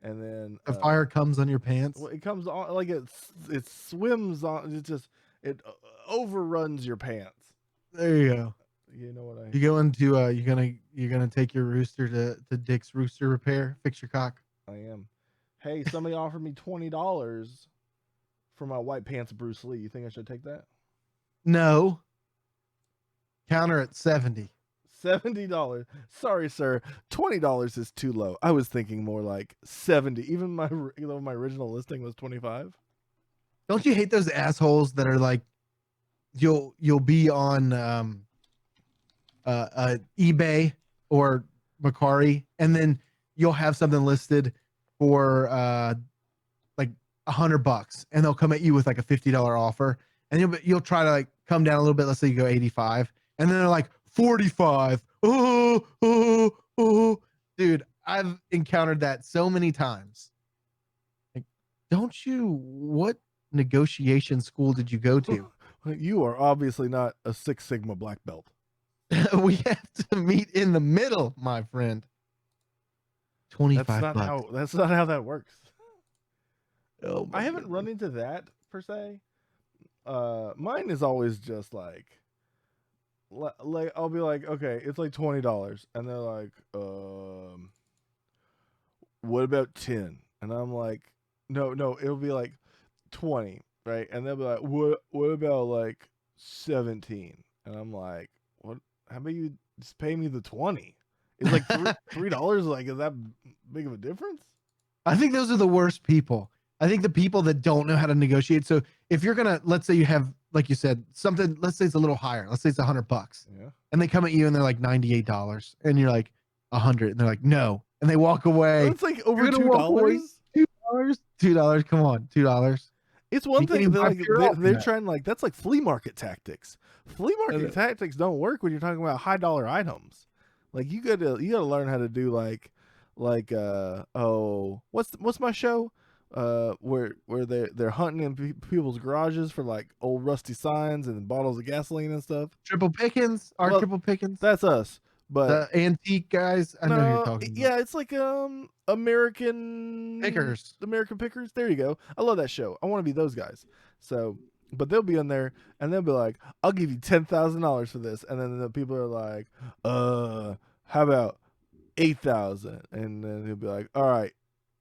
And then the fire comes on your pants. Well, it comes on like it swims on. It overruns your pants. There you go. You know what I? You go into you're gonna take your rooster to Dick's Rooster Repair, fix your cock. I am. Hey, somebody offered me $20 for my white pants Bruce Lee. You think I should take that? No. Counter at 70. $70. Sorry, sir. $20 is too low. I was thinking more like 70. Even my original listing was 25. Don't you hate those assholes that are like, you'll be on eBay or Macari, and then you'll have something listed for like $100, and they'll come at you with like a $50 offer, and you'll try to like come down a little bit. Let's say you go 85, and then they're like 45. Oh, dude, I've encountered that so many times. Like, don't you? What negotiation school did you go to? You are obviously not a Six Sigma black belt. We have to meet in the middle, my friend. 25 bucks. That's not how that works. Oh, I haven't run into that per se. Mine is always just like I'll be like, okay, it's like $20, and they're like, what about 10? And I'm like, no, it'll be like 20, right? And they'll be like, what about like 17? And I'm like, what? How about you just pay me the 20? It's like $3. Like, is that big of a difference? I think those are the worst people. I think the people that don't know how to negotiate. So if you're gonna, let's say you have, like you said, something, let's say it's a little higher. Let's say it's $100. Yeah. And they come at you and they're like $98, and you're like 100, and they're like, no, and they walk away. That's like over $2. $2. Come on, $2. It's one thing they're trying, like, that's like flea market tactics. Flea market tactics don't work when you're talking about high dollar items. Like, you gotta learn how to do like what's my show? Where they're hunting in people's garages for like old rusty signs and bottles of gasoline and stuff. Triple Pickens, Triple Pickens. That's us. But the antique guys, I know who you're talking about. Yeah, it's like American Pickers. There you go. I love that show. I want to be those guys. So, but they'll be in there and they'll be like, "I'll give you $10,000 for this," and then the people are like, how about 8,000?" And then he'll be like, "All right,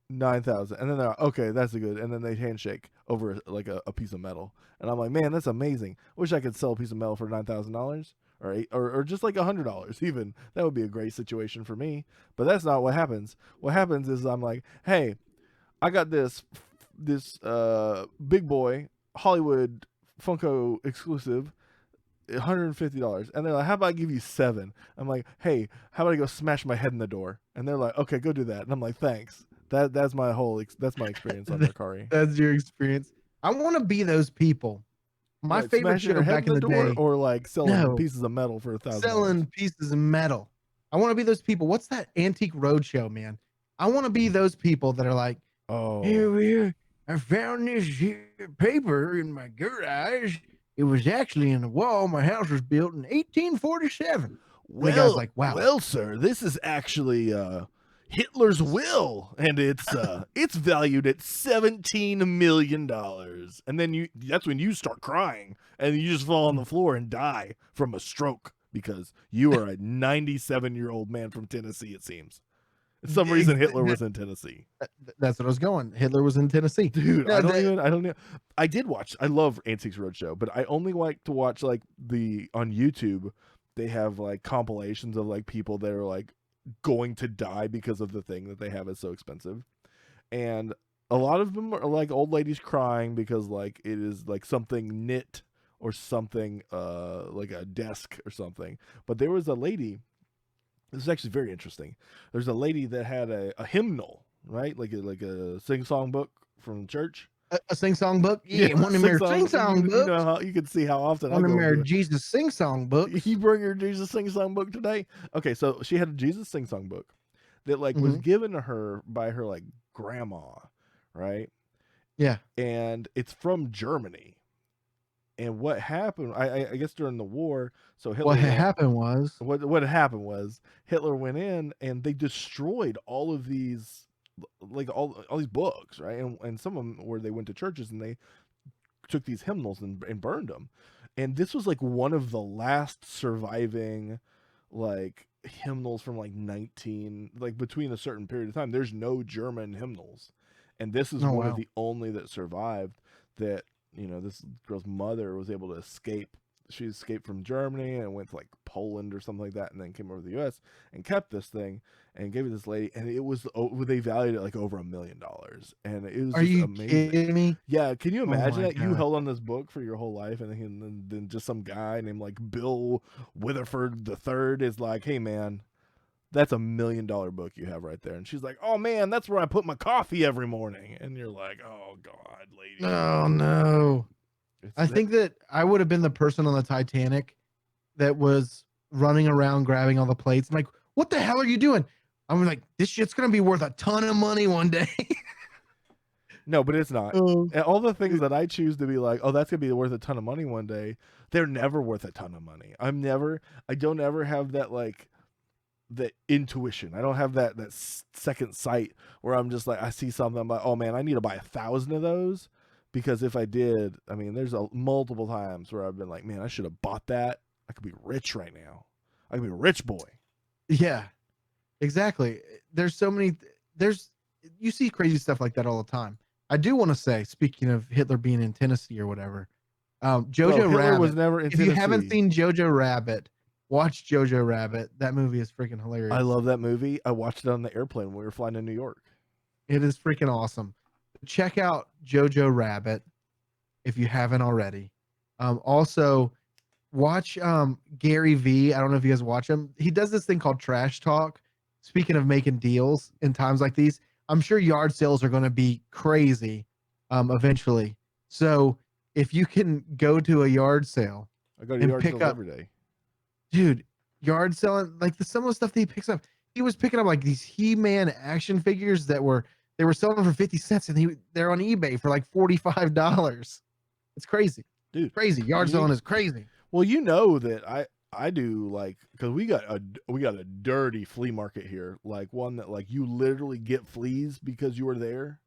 9,000." And then they're like, "Okay, that's a good." And then they handshake over like a piece of metal, and I'm like, "Man, that's amazing. Wish I could sell a piece of metal for $9,000." Or just like $100 even. That would be a great situation for me. But that's not what happens. What happens is I'm like, hey, I got this big boy Hollywood Funko exclusive, $150. And they're like, how about I give you 7? I'm like, hey, how about I go smash my head in the door? And they're like, okay, go do that. And I'm like, thanks. That's my experience on Mercari. That's your experience. I want to be those people. My favorite show back in the day, or like selling pieces of metal for $1,000. Selling pieces of metal. I want to be those people. What's that Antique Roadshow, man? I want to be those people that are like, oh, here, I found this here paper in my garage. It was actually in the wall. My house was built in 1847. Well, the guy's like, wow. Well, sir, this is actually Hitler's will, and it's valued at $17 million. And then that's when you start crying, and you just fall on the floor and die from a stroke because you are a 97-year-old man from Tennessee, it seems. For some reason, Hitler was in Tennessee. That's what I was going. Hitler was in Tennessee. Dude, I don't know. I love Antiques Roadshow, but I only like to watch like on YouTube, they have like compilations of like people that are like going to die because of the thing that they have is so expensive, and a lot of them are like old ladies crying because like it is like something knit or something like a desk or something. But there was a lady, this is actually very interesting, there's a lady that had a hymnal, right, like a sing-song book from church. A sing-song book? Yeah, one of their sing-song books. You can see how often one of their Jesus sing-song books. You bring your Jesus sing-song book today? Okay, so she had a Jesus sing-song book that like was given to her by her like grandma, right? Yeah. And it's from Germany. And what happened, I guess during the war, so Hitler... What happened was Hitler went in and they destroyed all of these... like all these books, right? And some of them where they went to churches and they took these hymnals and burned them. And this was like one of the last surviving like hymnals from like between a certain period of time. There's no German hymnals. And this is one of the only that survived that, this girl's mother was able to escape she escaped from Germany and went to like Poland or something like that, and then came over to the U.S. and kept this thing and gave it to this lady, and it was they valued it like over $1 million, and it was Are just you amazing. kidding me? Yeah, can you Oh imagine my that you God. held on this book for your whole life, and then just some guy named like Bill Witherford III is like, hey man, that's $1 million book you have right there. And she's like, oh man, that's where I put my coffee every morning. And you're like, oh God, lady. Oh no. I It's think that I would have been the person on the Titanic that was running around grabbing all the plates. I'm like, what the hell are you doing? I'm like, this shit's gonna be worth a ton of money one day. no, but it's not. Oh, And all the things that I choose to be like, oh, that's gonna be worth a ton of money one day, they're never worth a ton of money. I don't ever have that like the intuition. I don't have that second sight where I'm just like, I see something, I'm like, oh man, I need to buy 1,000 of those. Because if I did, I mean, there's multiple times where I've been like, man, I should have bought that. I could be rich right now. I could be a rich boy. yeah, exactly. There's so many. You see crazy stuff like that all the time. I do want to say, speaking of Hitler being in Tennessee or whatever, Bro, Jojo Hitler Rabbit. was never in If Tennessee. you haven't seen Jojo Rabbit, watch Jojo Rabbit. That movie is freaking hilarious. I love that movie. I watched it on the airplane when we were flying to New York. It is freaking awesome. Check out Jojo Rabbit if you haven't already. Also, watch Gary V. I don't know if you guys watch him. He does this thing called Trash Talk. Speaking of making deals in times like these, I'm sure yard sales are going to be crazy eventually. So if you can go to a yard sale I go to and yard pick sales up, every day. dude, yard selling, like some of the stuff that he picks up, he was picking up like these He-Man action figures that they were selling for 50 cents and they're on eBay for like $45. It's crazy. Dude, Crazy. Yard selling is crazy. well, you know that I do like, because we got a dirty flea market here, like one that like you literally get fleas because you were there.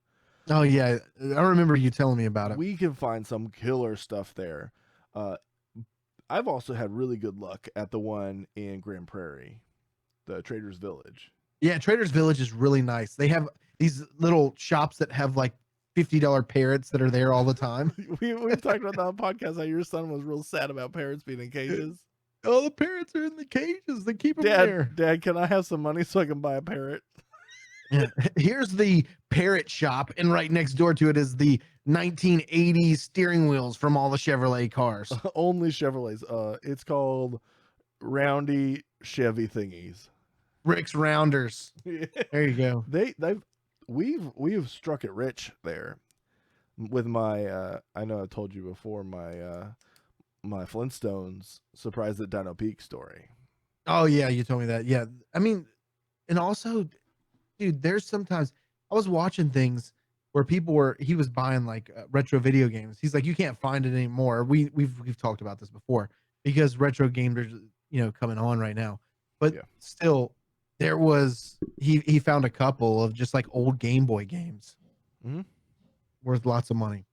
Oh yeah, I remember you telling me about it. We can find some killer stuff there. I've also had really good luck at the one in Grand Prairie, the Trader's Village. Yeah, Trader's Village is really nice. They have these little shops that have like $50 parrots that are there all the time. We've talked about that on podcast how your son was real sad about parrots being in cages. Oh, the parrots are in the cages. They keep them there. Dad, can I have some money so I can buy a parrot? Yeah. Here's the parrot shop, and right next door to it is the 1980s steering wheels from all the Chevrolet cars. Only Chevrolets. It's called Roundy Chevy Thingies. Rick's Rounders. There you go. We've struck it rich there with my I know I told you before my Flintstones Surprise at Dino Peak story. Oh yeah, you told me that. Yeah, I mean, and also, dude, there's sometimes I was watching things where he was buying like retro video games. He's like, you can't find it anymore. We've talked about this before because retro games are coming on right now, but still, there was he found a couple of just like old Game Boy games worth lots of money.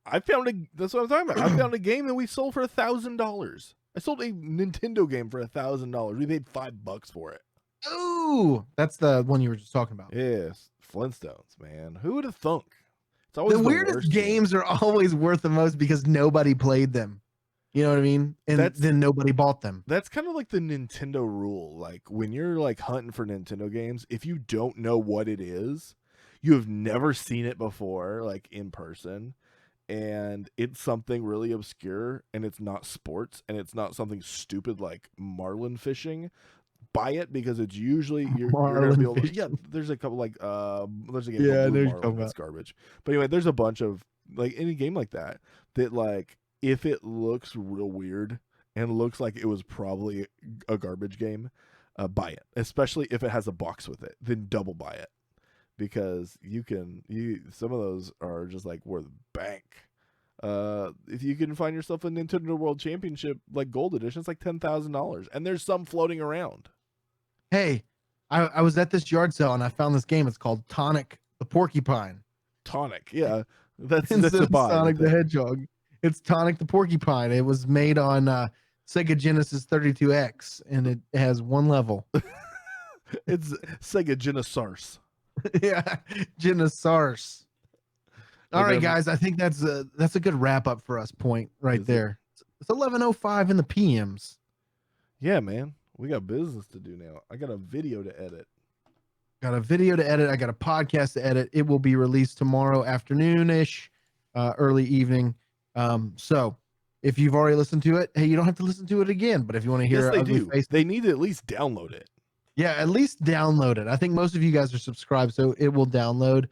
I found that's what I'm talking about. I found a game that we sold for $1,000. I sold a Nintendo game for $1,000. We paid $5 for it. Oh, that's the one you were just talking about. Yes, Flintstones, man. Who would have thunk? It's always the weirdest games are always worth the most because nobody played them. You know what I mean? And then nobody bought them. That's kind of like the Nintendo rule. Like when you're like hunting for Nintendo games, if you don't know what it is, you have never seen it before, like in person, and it's something really obscure, and it's not sports, and it's not something stupid like marlin fishing, buy it because it's usually you're gonna be able to, yeah. There's a couple like there's a game called Blue Marlin that's garbage, but anyway, there's a bunch of like any game like that like if it looks real weird and looks like it was probably a garbage game, buy it, especially if it has a box with it. Then double buy it because some of those are just like worth bank. If you can find yourself a Nintendo World Championship like Gold Edition, it's like $10,000, and there's some floating around. Hey, I was at this yard sale and I found this game. It's called Tonic the Porcupine. Tonic, yeah, that's a buy. Sonic the Hedgehog. It's Tonic the Porcupine. It was made on Sega Genesis 32X, and it has one level. It's Sega Genesis. Yeah, Genesis. All right, guys. I think that's a good wrap up for us. Point right there. It's 11:05 in the PMs. Yeah, man. We got business to do now. I got a video to edit. Got a video to edit. I got a podcast to edit. It will be released tomorrow afternoon-ish, early evening. So if you've already listened to it, hey, you don't have to listen to it again. But if you want to hear Yes, an they ugly do. face, They need to at least download it. yeah, at least download it. I think most of you guys are subscribed, so it will download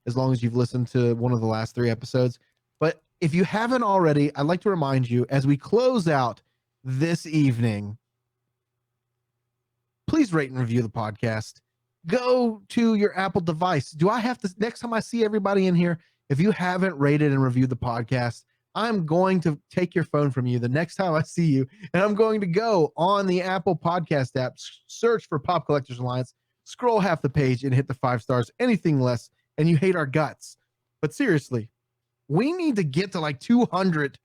as long as you've listened to one of the last 3 episodes. But if you haven't already, I'd like to remind you as we close out this evening, please rate and review the podcast. Go to your Apple device. Do I have to, next time I see everybody in here, if you haven't rated and reviewed the podcast, I'm going to take your phone from you the next time I see you, and I'm going to go on the Apple Podcast app, search for Pop Collectors Alliance, scroll half the page, and hit the 5 stars. Anything less, and you hate our guts. But seriously, we need to get to like 200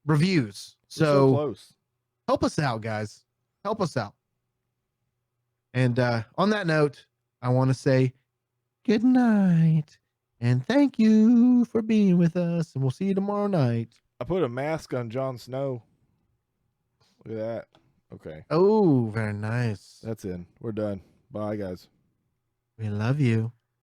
reviews. We're so So close. help us out, guys. Help us out. And on that note, I want to say good night. And thank you for being with us. And we'll see you tomorrow night. I put a mask on Jon Snow. Look at that. Okay. Oh, very nice. That's in. We're done. Bye, guys. We love you.